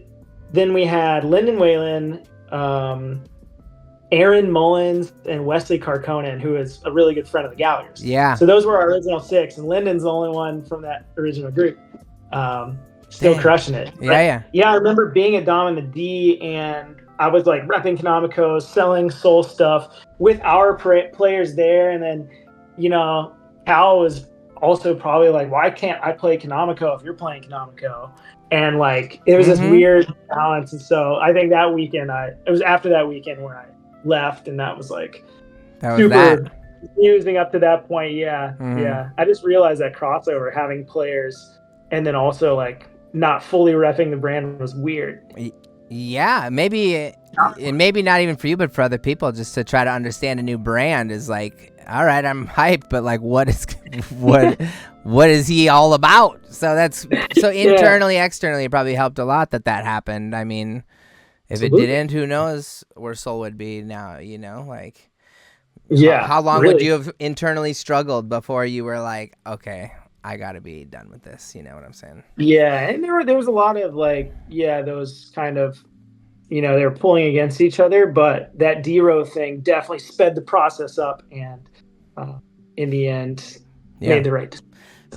then we had Lyndon Whalen, Aaron Mullins, and Wesley Carconen, who is a really good friend of the Gallaghers. Yeah. So those were our original 6, and Lyndon's the only one from that original group. Still crushing it. Yeah. I remember being a Dom in the D, and I was like repping Kendama Co, selling Sol stuff with our players there, and then, Cal was also probably like, why can't I play Kendama Co if you're playing Kendama Co? And like, it was this weird balance. And so I think that weekend, it was after that weekend where I left, and that was like super confusing up to that point. Yeah. I just realized that crossover, having players and then also like not fully repping the brand, was weird. Yeah, maybe not even for you, but for other people, just to try to understand a new brand is like, all right, I'm hyped, but like, what is he all about? So internally, externally, it probably helped a lot that happened. I mean, if Absolutely. It didn't, who knows where Sol would be now? Like, how long would you have internally struggled before you were like, okay, I got to be done with this? You know what I'm saying? Yeah, and there was a lot of like, those kind of, they were pulling against each other, but that D-Row thing definitely sped the process up, and in the end, made the right decision.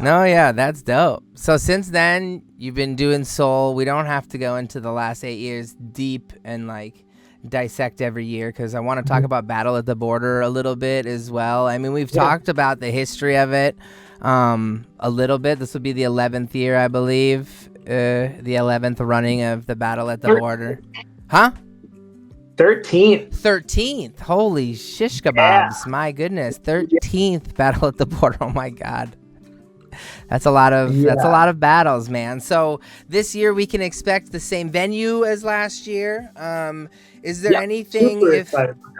No, yeah, that's dope. So since then, you've been doing Sol. We don't have to go into the last 8 years deep and like dissect every year, because I want to talk about Battle at the Border a little bit as well. I mean, we've talked about the history of it a little bit. This will be the 11th year, I believe, the 11th running of the Battle at the Border. Huh? 13th. Holy shish kebabs. My goodness. 13th Battle at the Border. Oh my God. That's a lot of battles, man. So this year we can expect the same venue as last year. Is there anything,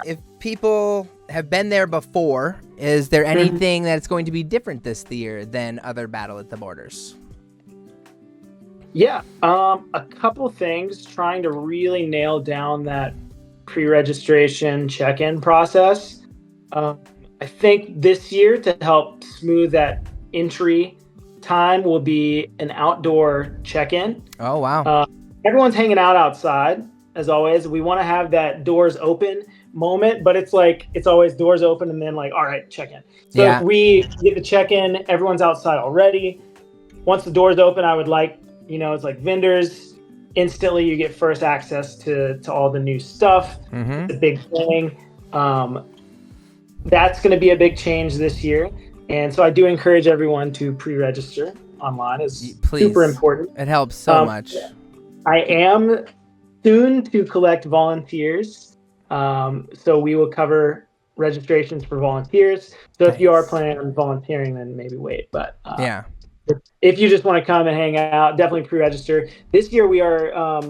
if people have been there before, is there anything that's going to be different this year than other Battle at the Borders? Yeah, a couple things, trying to really nail down that pre-registration check-in process. I think this year, to help smooth that entry time, will be an outdoor check-in. Oh, wow. Everyone's hanging out outside, as always. We want to have that doors open moment, but it's like, it's always doors open and then like, all right, check-in. So if we get the check-in, everyone's outside already. Once the doors open, I would like, it's like vendors. Instantly, you get first access to all the new stuff. It's a big thing. That's going to be a big change this year. And so I do encourage everyone to pre-register online. It's super important. It helps so much. I am soon to collect volunteers. So we will cover registrations for volunteers. So if you are planning on volunteering, then maybe wait. But if you just want to come and hang out, definitely pre-register. This year we are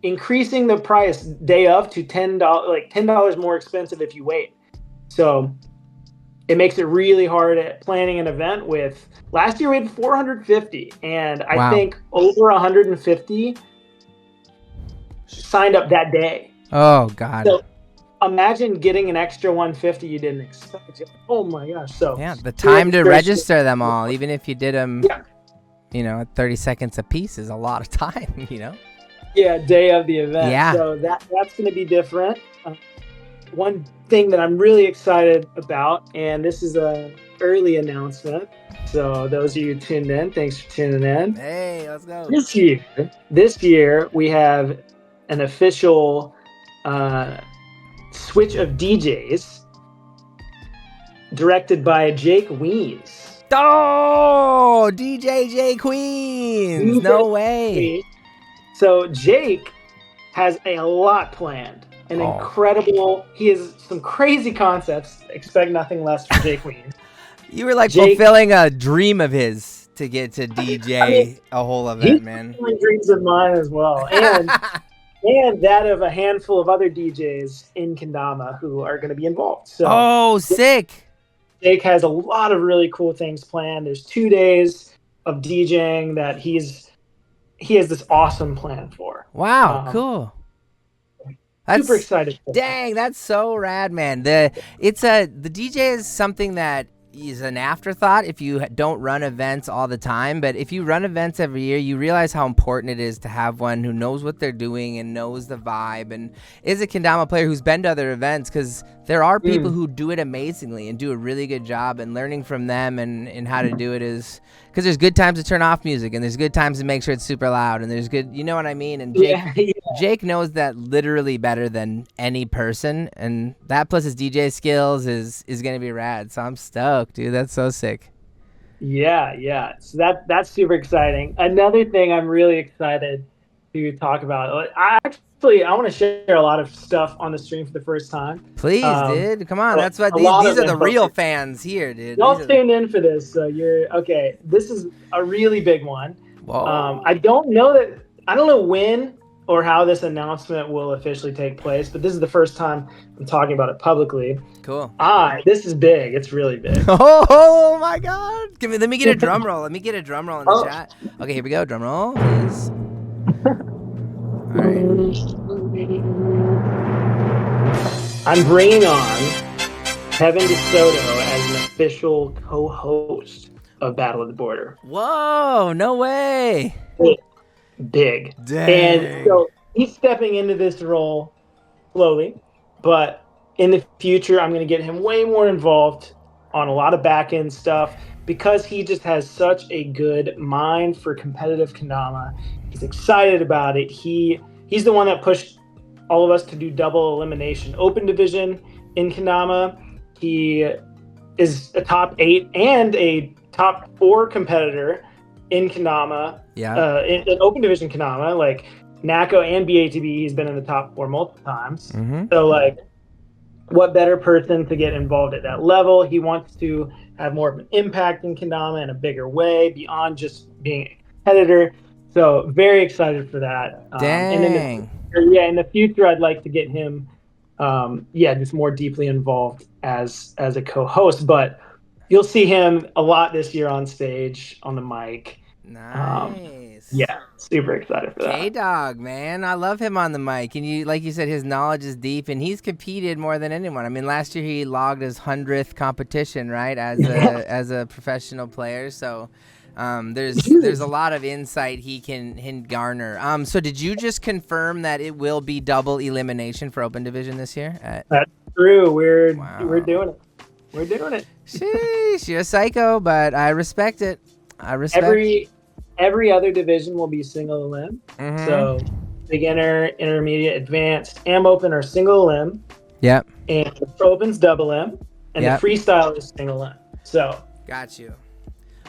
increasing the price day of to $10, like $10 more expensive if you wait. So it makes it really hard at planning an event. With last year we had 450, and I think over 150 signed up that day. Oh God. So imagine getting an extra 150 you didn't expect. Oh my gosh. So the time to register them all, even if you did them, 30 seconds a piece, is a lot of time, day of the event. Yeah. So that's going to be different. One thing that I'm really excited about, and this is an early announcement, so those of you tuned in, thanks for tuning in. Hey, let's go. This year we have an official switch of DJs directed by Jake Weens. Oh, DJ Jake Weens. No way. So Jake has a lot planned. An incredible, he has some crazy concepts. Expect nothing less from Jake Weens. You were like fulfilling a dream of his to get to DJ a whole event, man. Dreams of mine as well. And and that of a handful of other DJs in Kendama who are going to be involved. So, sick. Jake has a lot of really cool things planned. There's 2 days of DJing that he has this awesome plan for. Wow, cool. That's super excited. Dang, that's so rad, man. The DJ is something that is an afterthought if you don't run events all the time. But if you run events every year, you realize how important it is to have one who knows what they're doing and knows the vibe and is a Kendama player who's been to other events, because there are people who do it amazingly and do a really good job, and learning from them and how to do it is, because there's good times to turn off music and there's good times to make sure it's super loud, and there's good, you know what I mean? And Jake knows that literally better than any person, and that plus his DJ skills is going to be rad. So I'm stoked, dude. That's so sick. Yeah. So that's super exciting. Another thing I'm really excited to talk about. I want to share a lot of stuff on the stream for the first time. Please, dude. Come on. That's what these are the real fans here, dude. Y'all tuned in for this, so you're okay. This is a really big one. Whoa. I don't know when or how this announcement will officially take place, but this is the first time I'm talking about it publicly. Cool. This is big. It's really big. Oh my God. Let me get a drum roll. Let me get a drum roll in the chat. Okay, here we go. Drum roll, please. All right. I'm bringing on Kevin DeSoto as an official co-host of Battle of the Border. Whoa, no way. Big. Dang. And so he's stepping into this role slowly, but in the future, I'm going to get him way more involved on a lot of back-end stuff because he just has such a good mind for competitive Kendama. He's excited about it. He's the one that pushed all of us to do double elimination open division in Kendama. He is a top 8 and a top 4 competitor in Kendama. Yeah. In open division Kendama, like NACO and BATB, he's been in the top 4 multiple times. Mm-hmm. So like, what better person to get involved at that level? He wants to have more of an impact in Kendama in a bigger way beyond just being a competitor. So very excited for that. Dang. And in the future, I'd like to get him, just more deeply involved as a co-host. But you'll see him a lot this year on stage, on the mic. Nice. Super excited for that. K-Dog, man. I love him on the mic. And like you said, his knowledge is deep, and he's competed more than anyone. I mean, last year he logged his 100th competition, right, as a professional player. So there's a lot of insight he can garner. So did you just confirm that it will be double elimination for Open Division this year? That's true. We're doing it. We're doing it. Sheesh, you're a psycho, but I respect it. Every other division will be single elim. Mm-hmm. So beginner, intermediate, advanced, AM open are single elim. Yep. And the pro open's double elim, and the freestyle is single elim. So got you.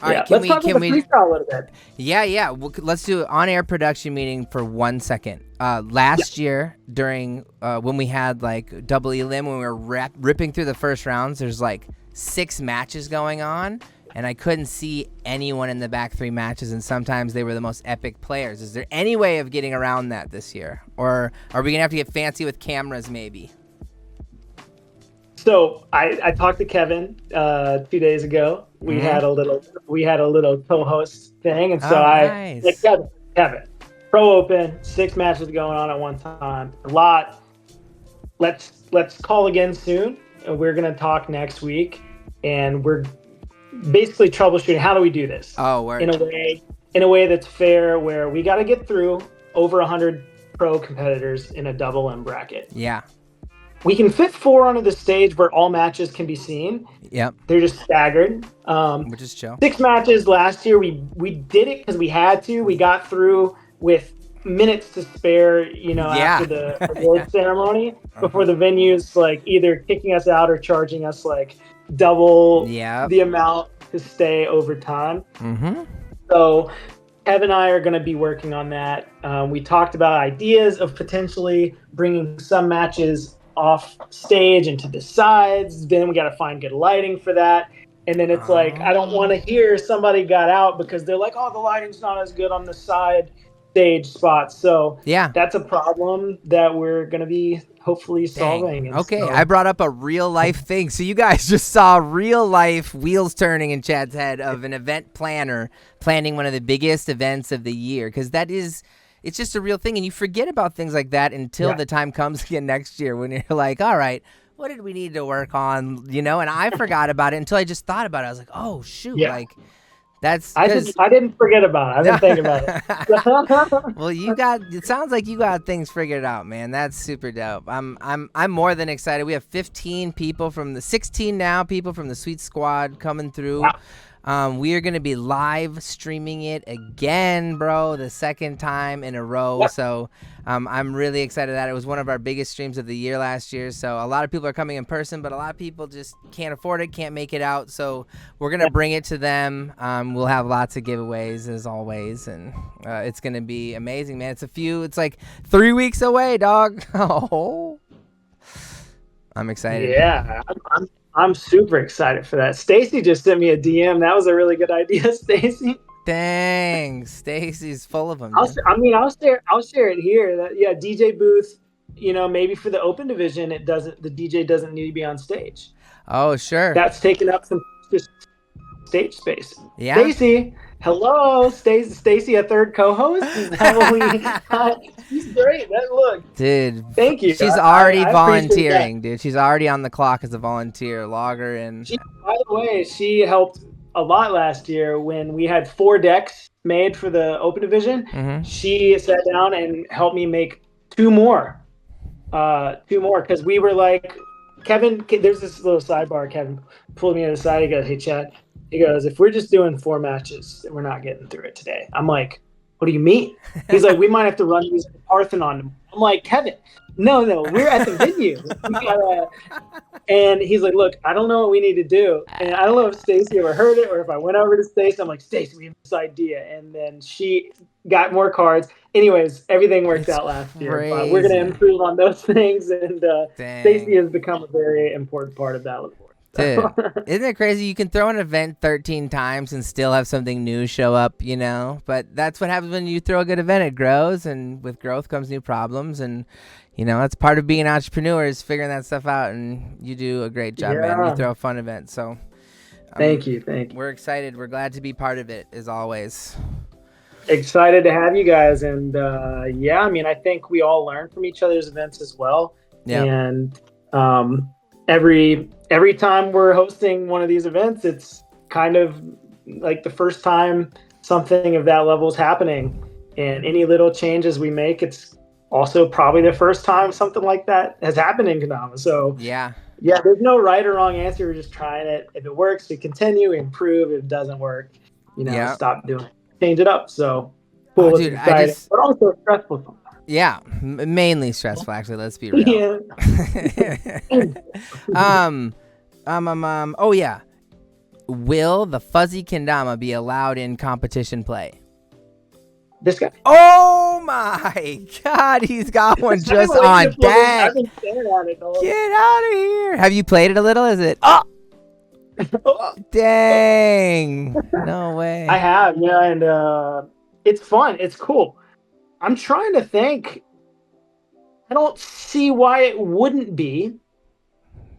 All right, let's talk about the freestyle a little bit. Yeah. Let's do an on-air production meeting for 1 second. Last year, during when we had like double elim, when we were ripping through the first rounds, there's like 6 matches going on, and I couldn't see anyone in the back 3 matches, and sometimes they were the most epic players. Is there any way of getting around that this year? Or are we going to have to get fancy with cameras maybe? So I talked to Kevin 2 days ago. We had a little co-host thing, and so nice. I like Kevin, pro open, 6 matches going on at one time, a lot. Let's call again soon. We're gonna talk next week, and we're basically troubleshooting how do we do this in a way that's fair, where we got to get through over 100 pro competitors in a double M bracket. Yeah. We can fit 4 onto the stage where all matches can be seen. Yep. They're just staggered. Which is chill. 6 matches last year. We did it because we had to. We got through with minutes to spare, after the award ceremony, before the venues like either kicking us out or charging us like double the amount to stay over time. Mm-hmm. So Kev and I are going to be working on that. We talked about ideas of potentially bringing some matches off stage and to the sides. Then we got to find good lighting for that. And then it's like, I don't want to hear somebody got out because they're like, oh, the lighting's not as good on the side stage spots. So that's a problem that we're going to be hopefully solving. Okay, I brought up a real life thing. So you guys just saw real life wheels turning in Chad's head of an event planner planning one of the biggest events of the year, because it's just a real thing, and you forget about things like that until the time comes again next year when you're like, all right, what did we need to work on? And I forgot about it until I just thought about it. I was like, oh shoot, like that's. I didn't forget about it. I've been thinking about it. Well, it sounds like you got things figured out, man. That's super dope. I'm more than excited. We have 16 people from the 16 now people from the Sweet Squad coming through. Wow. We are going to be live streaming it again, bro, the second time in a row. Yep. So I'm really excited that it was one of our biggest streams of the year last year. So a lot of people are coming in person, but a lot of people just can't afford it, can't make it out. So we're going to bring it to them. We'll have lots of giveaways as always. And it's going to be amazing, man. It's like 3 weeks away, dog. Oh, I'm excited. Yeah, I'm super excited for that. Stacy just sent me a DM. That was a really good idea, Stacy. Dang, Stacy's full of them. I'll share it here. DJ booth. Maybe for the open division, the DJ doesn't need to be on stage. Oh, sure. That's taking up some stage space. Yeah. Stacy, hello, Stacy, a third co-host. Is that what she's great. Look, dude. Thank you. She's already volunteering, dude. She's already on the clock as a volunteer. Logger and. By the way, she helped a lot last year when we had 4 decks made for the open division. Mm-hmm. She sat down and helped me make 2 more. 2 more because we were like, Kevin. There's this little sidebar. Kevin pulled me to the side. He goes, "Hey, Chad." He goes, "If we're just doing 4 matches, we're not getting through it today." I'm like, "What do you mean?" He's like, "We might have to run these Parthenon." I'm like, "Kevin, no, we're at the venue." And he's like, "Look, I don't know what we need to do." And I don't know if Stacy ever heard it or if I went over to Stacy. I'm like, "Stacy, we have this idea." And then she got more cards. Anyways, everything worked out last year. We're going to improve on those things. And Stacy has become a very important part of that report. Dude, isn't it crazy? You can throw an event 13 times and still have something new show up, But that's what happens when you throw a good event. It grows, and with growth comes new problems. And, that's part of being an entrepreneur is figuring that stuff out. And you do a great job, man. You throw a fun event. So thank you. We're excited. We're glad to be part of it, as always. Excited to have you guys. And, I think we all learn from each other's events as well. Yeah. And every time we're hosting one of these events, it's kind of like the first time something of that level is happening. And any little changes we make, it's also probably the first time something like that has happened in Kendama. So yeah, there's no right or wrong answer. We're just trying it. If it works, we continue, we improve. If it doesn't work, stop doing it, change it up. So cool, dude, exciting, but also stressful sometimes. Yeah, mainly stressful, actually. Let's be real. Oh yeah. Will the fuzzy kendama be allowed in competition play? This guy. Oh my God, he's got one just on deck. Get out of here. Have you played it a little? Is it? Oh, dang. No way. I have, and it's fun. It's cool. I'm trying to think. I don't see why it wouldn't be.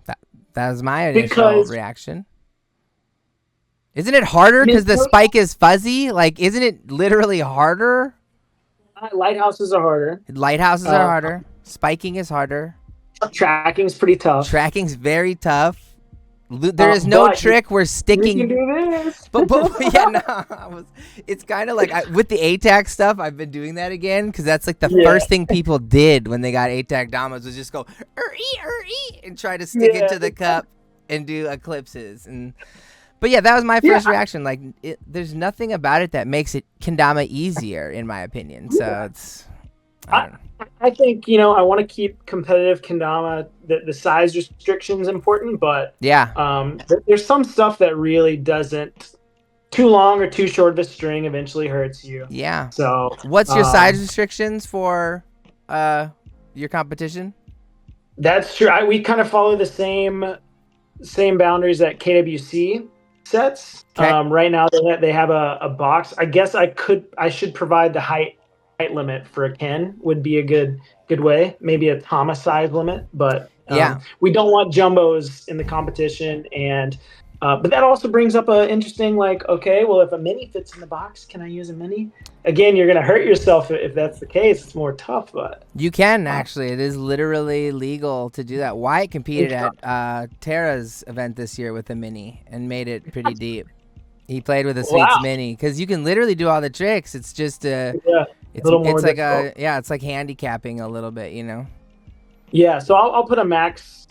That was my initial reaction. Isn't it harder because the spike is fuzzy? Like, isn't it literally harder? Lighthouses are harder. Lighthouses are harder. Spiking is harder. Tracking's pretty tough. Tracking's very tough. There is no trick where sticking. We can do this. It's kind of like with the ATAC stuff. I've been doing that again because that's like the first thing people did when they got ATAC Damas was just go and try to stick it to the cup and do eclipses. But that was my first reaction. Like, there's nothing about it that makes it kendama easier, in my opinion. So it's. I think, I want to keep competitive kendama. The size restriction's important, but there's some stuff that really doesn't. Too long or too short of a string eventually hurts you. Yeah. So what's your size restrictions for your competition? That's true. We kind of follow the same boundaries that KWC sets. Okay. Right now they have a box. I guess I should provide the height limit for a Ken would be a good way. Maybe a Tama size limit, but we don't want jumbos in the competition. And But that also brings up a interesting, like, okay, well, if a mini fits in the box, can I use a mini? Again, you're going to hurt yourself if that's the case. It's more tough, but you can actually. It is literally legal to do that. Wyatt competed at Tara's event this year with a mini and made it pretty deep. He played with a Sweets mini because you can literally do all the tricks. It's just it's like difficult. It's like handicapping a little bit, you know. Yeah, so I'll put a max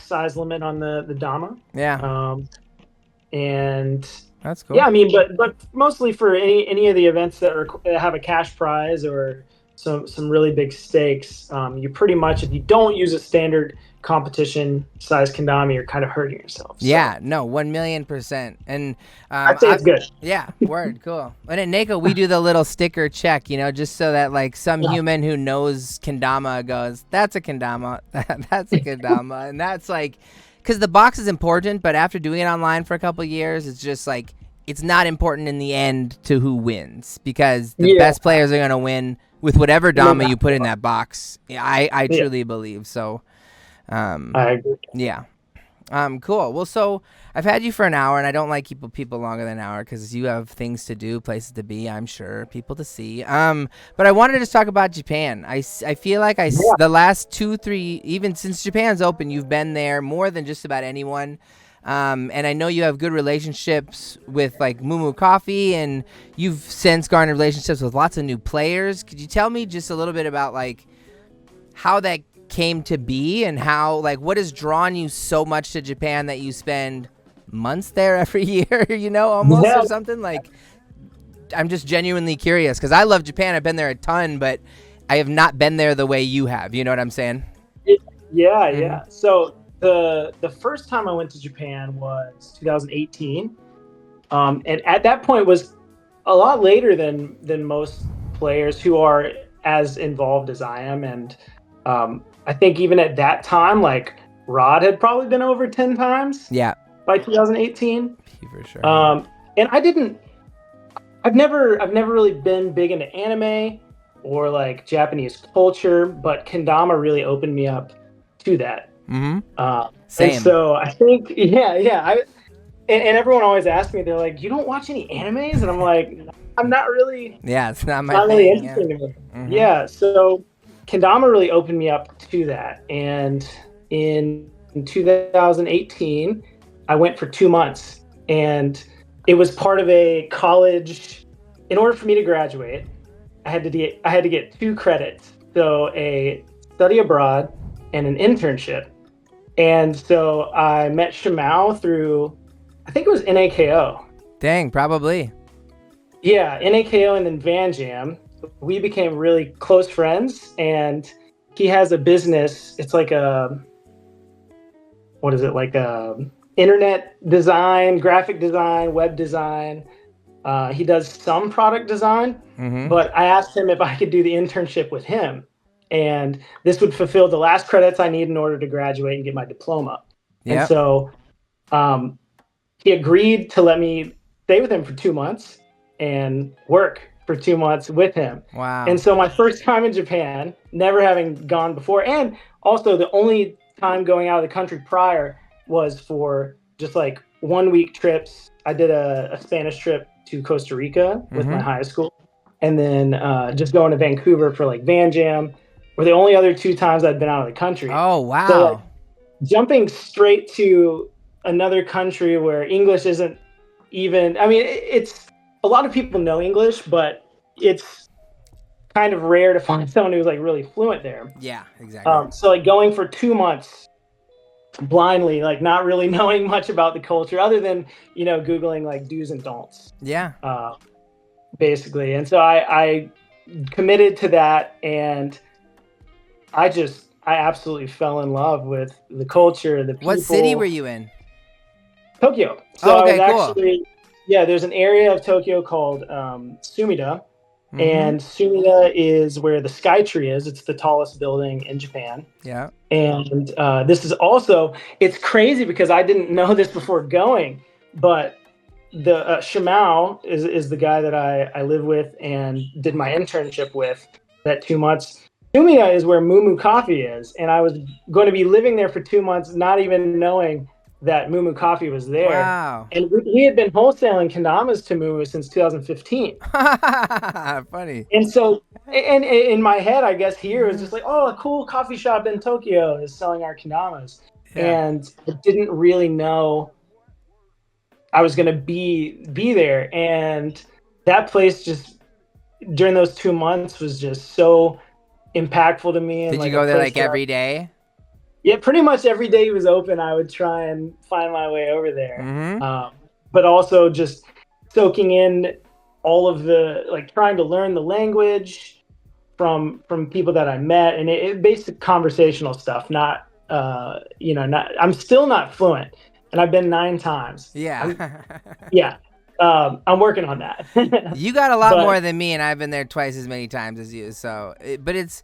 size limit on the Dama. Yeah. And that's cool. Yeah, I mean, but mostly for any of the events that have a cash prize or some really big stakes, you pretty much, if you don't use a standard competition size kendama, you're kind of hurting yourself. So. Yeah, no, 1,000,000%. And I'd say it's good. Yeah, word, cool. And at NACO, we do the little sticker check, you know, just so that like some human who knows kendama goes, that's a kendama, that's a kendama, and that's like. Because the box is important, but after doing it online for a couple of years, it's just like it's not important in the end to who wins because the best players are going to win with whatever Dama you put in that box. I truly believe so. I agree. Yeah. Cool. Well, so I've had you for an hour, and I don't like keep people longer than an hour because you have things to do, places to be, I'm sure, people to see. But I wanted to just talk about Japan. I feel like the last 2-3, even since Japan's open, you've been there more than just about anyone. And I know you have good relationships with like Moo Coffee, and you've since garnered relationships with lots of new players. Could you tell me just a little bit about like how that came to be and how like what has drawn you so much to Japan that you spend months there every year, you know, almost or something? Like, I'm just genuinely curious because I love Japan. I've been there a ton, but I have not been there the way you have. You know what I'm saying? Yeah. So the first time I went to Japan was 2018, and at that point was a lot later than most players who are as involved as I am, and I think even at that time, like Rod had probably been over 10 times. Yeah. By 2018. For sure. And I've never really been big into anime or like Japanese culture, but kendama really opened me up to that. Mm-hmm. Same. And so I think, and everyone always asks me, they're like, "You don't watch any animes?" And I'm like, "I'm not really." Yeah, it's not my thing. Really interesting to me. Mm-hmm. Yeah. So kendama really opened me up to that, and in 2018, I went for 2 months, and it was part of a college. In order for me to graduate, I had to get 2 credits, so a study abroad and an internship. And so I met Shimao through, I think it was NAKO. Dang, probably. Yeah, NAKO and then Van Jam. We became really close friends, and he has a business. It's like like internet design, graphic design, web design. He does some product design, but I asked him if I could do the internship with him. And this would fulfill the last credits I need in order to graduate and get my diploma. Yep. And so he agreed to let me stay with him for 2 months and work for 2 months with him. Wow. And so my first time in Japan, never having gone before, and also the only time going out of the country prior was for just like 1 week trips. I did a Spanish trip to Costa Rica with my high school, and then just going to Vancouver for like Van Jam were the only other 2 times I'd been out of the country. Oh, wow. So like, jumping straight to another country where English isn't even, I mean, it's a lot of people know English, but it's kind of rare to find someone who's like really fluent there. Yeah, exactly. So like going for 2 months blindly, like not really knowing much about the culture other than, you know, Googling like do's and don'ts. Yeah. Basically. And so I committed to that, and I absolutely fell in love with the culture, the people. What city were you in? Tokyo. So okay, I was actually, cool. There's an area of Tokyo called Sumida. And Sumida is where the Sky Tree is. It's the tallest building in Japan. Yeah. And this is also, it's crazy because I didn't know this before going, but the Shimao is the guy that I live with and did my internship with that 2 months. Sumida is where Moo Coffee is. And I was going to be living there for 2 months, not even knowing that Moo Moo Coffee was there. Wow. And we had been wholesaling kendamas to Moo Moo since 2015. Funny. And so, and in my head, I guess here is just like, oh, a cool coffee shop in Tokyo is selling our kendamas. Yeah. And I didn't really know I was going to be there. And that place just during those 2 months was just so impactful to me. And Did like you go there like every day? Yeah, pretty much every day he was open, I would try and find my way over there. Mm-hmm. But also just soaking in all of the, like, trying to learn the language from people that I met, and it basic conversational stuff. Not, I'm still not fluent, and I've been 9 times. Yeah. I'm working on that. You got a lot more than me, and I've been there twice as many times as you. So, but it's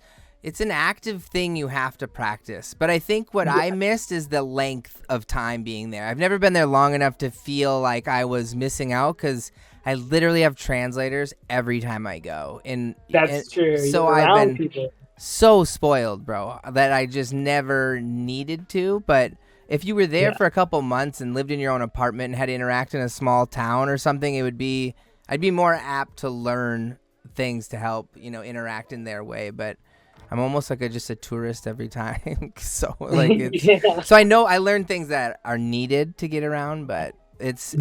an active thing you have to practice. But I think what I missed is the length of time being there. I've never been there long enough to feel like I was missing out because I literally have translators every time I go. And that's true. So I've been so spoiled, bro, that I just never needed to. But if you were there for a couple months and lived in your own apartment and had to interact in a small town or something, I'd be more apt to learn things to help, interact in their way. But I'm almost like just a tourist every time. So so I know I learn things that are needed to get around, but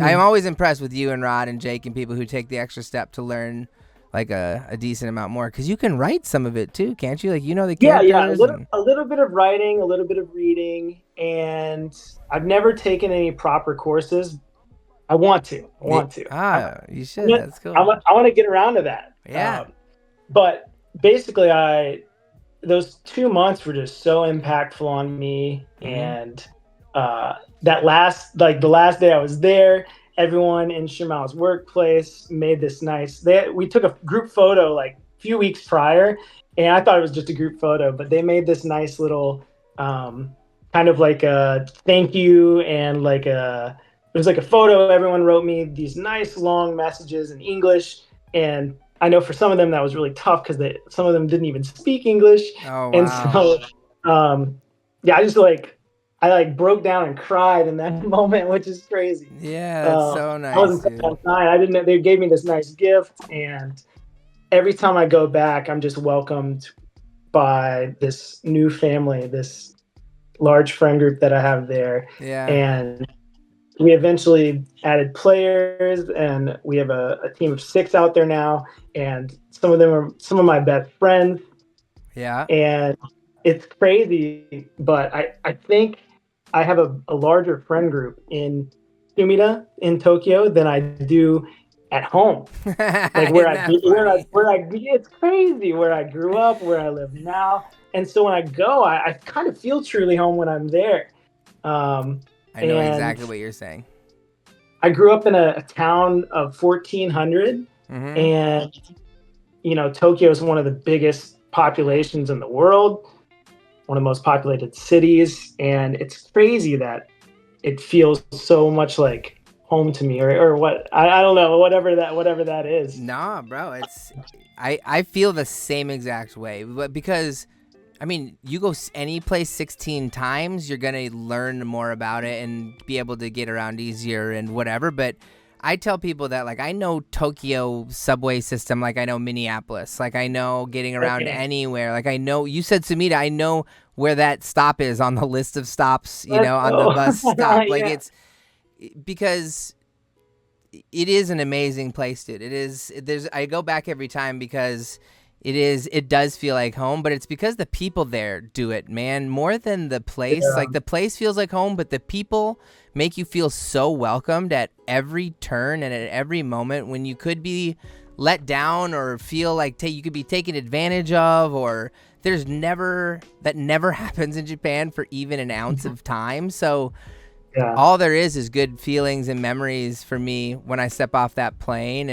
I'm always impressed with you and Rod and Jake and people who take the extra step to learn like a decent amount more, because you can write some of it too, can't you? Like, the characters. A little bit of writing, a little bit of reading, and I've never taken any proper courses. I want to. You should. That's cool. I want to get around to that. Yeah. But basically, those 2 months were just so impactful on me. And the last day I was there, everyone in Shimao's workplace made this we took a group photo like a few weeks prior, and I thought it was just a group photo, but they made this nice little kind of like a thank you, and it was like a photo. Everyone wrote me these nice long messages in English, and I know for some of them that was really tough because some of them didn't even speak English. Oh, wow. And so, I broke down and cried in that moment, which is crazy. Yeah, that's so nice. I wasn't I didn't know. They gave me this nice gift, and every time I go back, I'm just welcomed by this new family, this large friend group that I have there. Yeah. And we eventually added players, and we have a team of 6 out there now, and some of them are some of my best friends. Yeah. And it's crazy, but I think I have a larger friend group in Sumida in Tokyo than I do at home. Like it's crazy where I grew up, where I live now. And so when I go, I kind of feel truly home when I'm there. I know exactly what you're saying. I grew up in a town of 1,400, and Tokyo is one of the biggest populations in the world, one of the most populated cities, and it's crazy that it feels so much like home to me, or what, I don't know, whatever that is. Nah, bro, I feel the same exact way, but because I mean, you go any place 16 times, you're going to learn more about it and be able to get around easier and whatever. But I tell people that, like, I know Tokyo subway system, like I know Minneapolis, like I know getting around anywhere. Like I know, you said Sumida, I know where that stop is on the list of stops, on the bus stop. Like it's because it is an amazing place, dude. It is. I go back every time because it does feel like home, but it's because the people there do it, man, more than the place. Yeah. Like the place feels like home, but the people make you feel so welcomed at every turn and at every moment when you could be let down or feel like you could be taken advantage of, or that never happens in Japan for even an ounce of time. So all there is good feelings and memories for me when I step off that plane.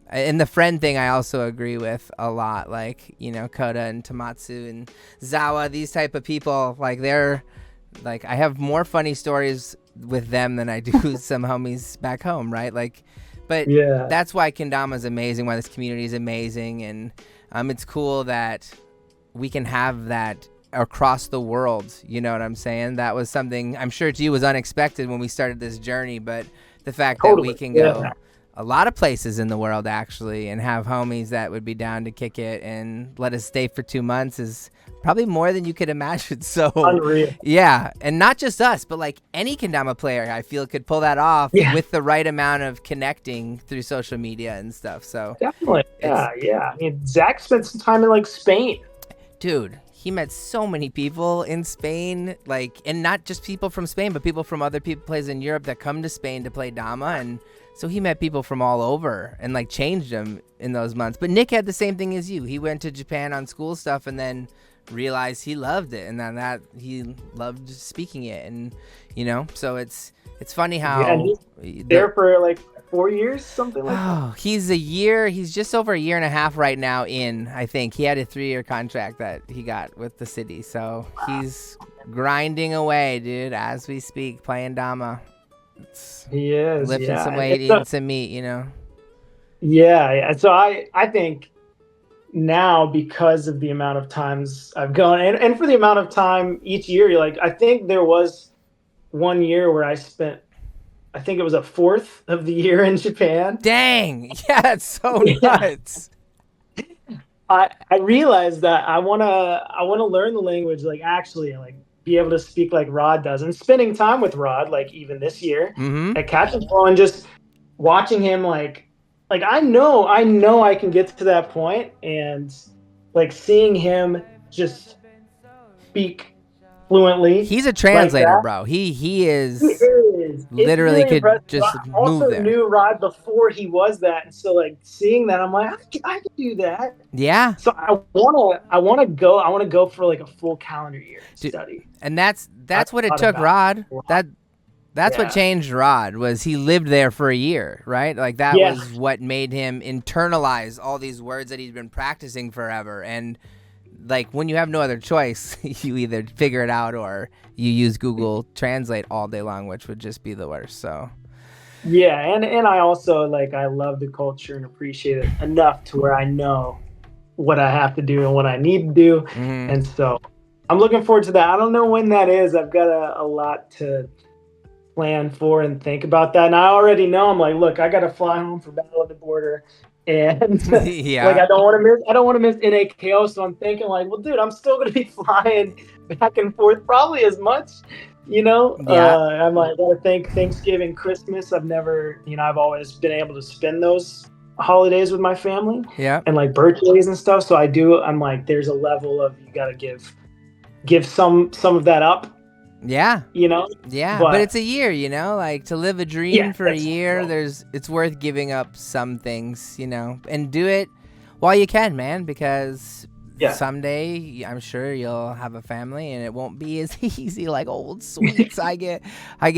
And the friend thing I also agree with a lot, like, Koda and Tomatsu and Zawa, these type of people, like they're like, I have more funny stories with them than I do some homies back home, right? Like, but that's why Kendama is amazing, why this community is amazing, and it's cool that we can have that across the world. You know what I'm saying? That was something I'm sure to you was unexpected when we started this journey, but the fact that we can go a lot of places in the world actually and have homies that would be down to kick it and let us stay for 2 months is probably more than you could imagine. So unreal. Yeah, and not just us, but like any kendama player I feel could pull that off with the right amount of connecting through social media and stuff. So definitely. Yeah. I mean, Zach spent some time in like Spain. Dude, he met so many people in Spain, like, and not just people from Spain, but people from other places in Europe that come to Spain to play Dama. And so he met people from all over and like changed them in those months. But Nick had the same thing as you. He went to Japan on school stuff and then realized he loved it, and then that he loved speaking it. And so it's funny how he's there for like 4 years, something like that. He's just over a year and a half right now I think he had a 3-year contract that he got with the city, so he's grinding away, dude, as we speak, playing Dama. He is lifting some weight, eating some meat, Yeah. So I think now, because of the amount of times I've gone and for the amount of time each year, you're like, I think there was 1 year where I spent, I think it was a fourth of the year in Japan. Dang. Yeah, it's so nuts. I realized that I wanna learn the language, like actually like be able to speak like Rod does, and spending time with Rod, like even this year at Catch and Sol, and just watching him like I know I can get to that point, and like seeing him just speak fluently. He's a translator, like bro. He is literally really could just I also move there. knew Rod before he was that, and so like seeing that, I'm like, I can do that. Yeah. So I wanna go for like a full calendar year study. And that's what it took Rod. That's what changed Rod, was he lived there for a year, right? Like that was what made him internalize all these words that he'd been practicing forever. And like when you have no other choice, you either figure it out or you use Google Translate all day long, which would just be the worst. So yeah, and I also I love the culture and appreciate it enough to where I know what I have to do and what I need to do. And so I'm looking forward to that. I don't know when that is. I've got a lot to plan for and think about that. And I already know, I'm like, look, I got to fly home for Battle of the Border. And I don't want to miss NAKO. So I'm thinking like, well, dude, I'm still going to be flying back and forth probably as much, I'm like, I got to think Thanksgiving, Christmas. I've always been able to spend those holidays with my family and like birthdays and stuff. So I'm like, there's a level of, you got to give some of that up. Yeah. Yeah. But it's a year, like to live a dream for a year, it's worth giving up some things, and do it while you can, man, because someday I'm sure you'll have a family and it won't be as easy like old sweets. I get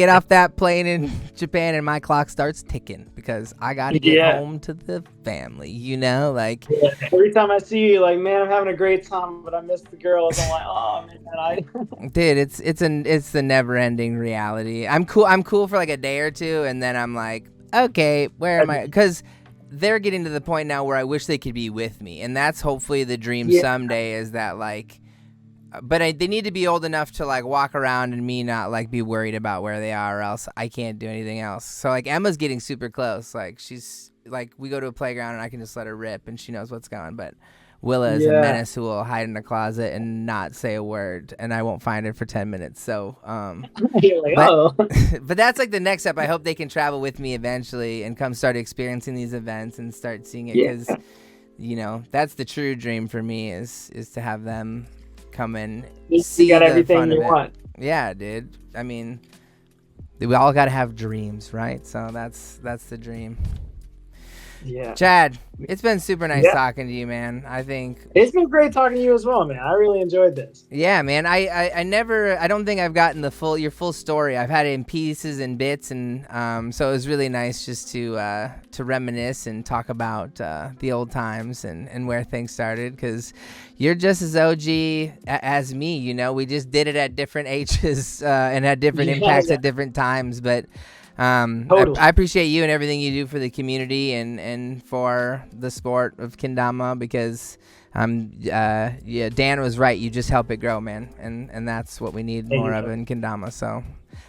off that plane in Japan and my clock starts ticking because I got to get home to the family, Every time I see you, like, man, I'm having a great time, but I miss the girls. I'm like, oh man, dude, it's the never ending reality. I'm cool for like a day or two, and then I'm like, okay, where am I? Because they're getting to the point now where I wish they could be with me, and that's hopefully the dream someday, is that like, but they need to be old enough to like walk around and me not like be worried about where they are, or else I can't do anything else. So like Emma's getting super close. Like she's like, we go to a playground and I can just let her rip and she knows what's going. But Willa is a menace who will hide in a closet and not say a word, and I won't find her for 10 minutes. So, but that's like the next step. I hope they can travel with me eventually and come start experiencing these events and start seeing it, because, that's the true dream for me is to have them come and see you got the everything fun you of it. want. Yeah, dude. I mean, we all got to have dreams, right? So that's the dream. Yeah. Chad, it's been super nice talking to you, man. I think it's been great talking to you as well, man. I really enjoyed this. Yeah, man. I don't think I've gotten your full story. I've had it in pieces and bits, and so it was really nice just to reminisce and talk about the old times and where things started, because you're just as OG as me. We just did it at different ages and had different impacts at different times, but totally. I appreciate you and everything you do for the community and for the sport of kendama, because Dan was right. You just help it grow, man, and that's what we need more of in kendama. So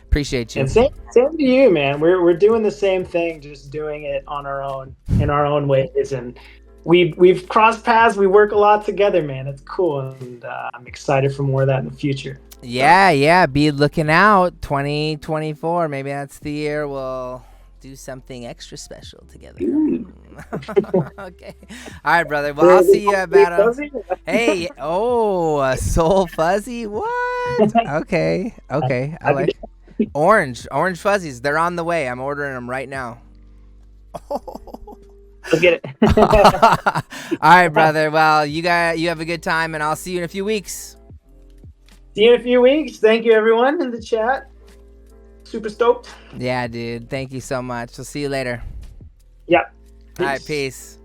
appreciate you. And same to you, man. We're doing the same thing, just doing it on our own, in our own ways, and we've crossed paths. We work a lot together, man. It's cool, and I'm excited for more of that in the future. Yeah. Be looking out. 2024. Maybe that's the year we'll do something extra special together. Okay. All right, brother. Well, I'll see you at Battle. Hey, Soul Fuzzy. What? Okay. I like orange fuzzies. They're on the way. I'm ordering them right now. Go get it. All right, brother. Well, you have a good time, and I'll see you in a few weeks. See you in a few weeks. Thank you, everyone in the chat. Super stoked. Yeah, dude. Thank you so much. We'll see you later. Yep. All right, peace.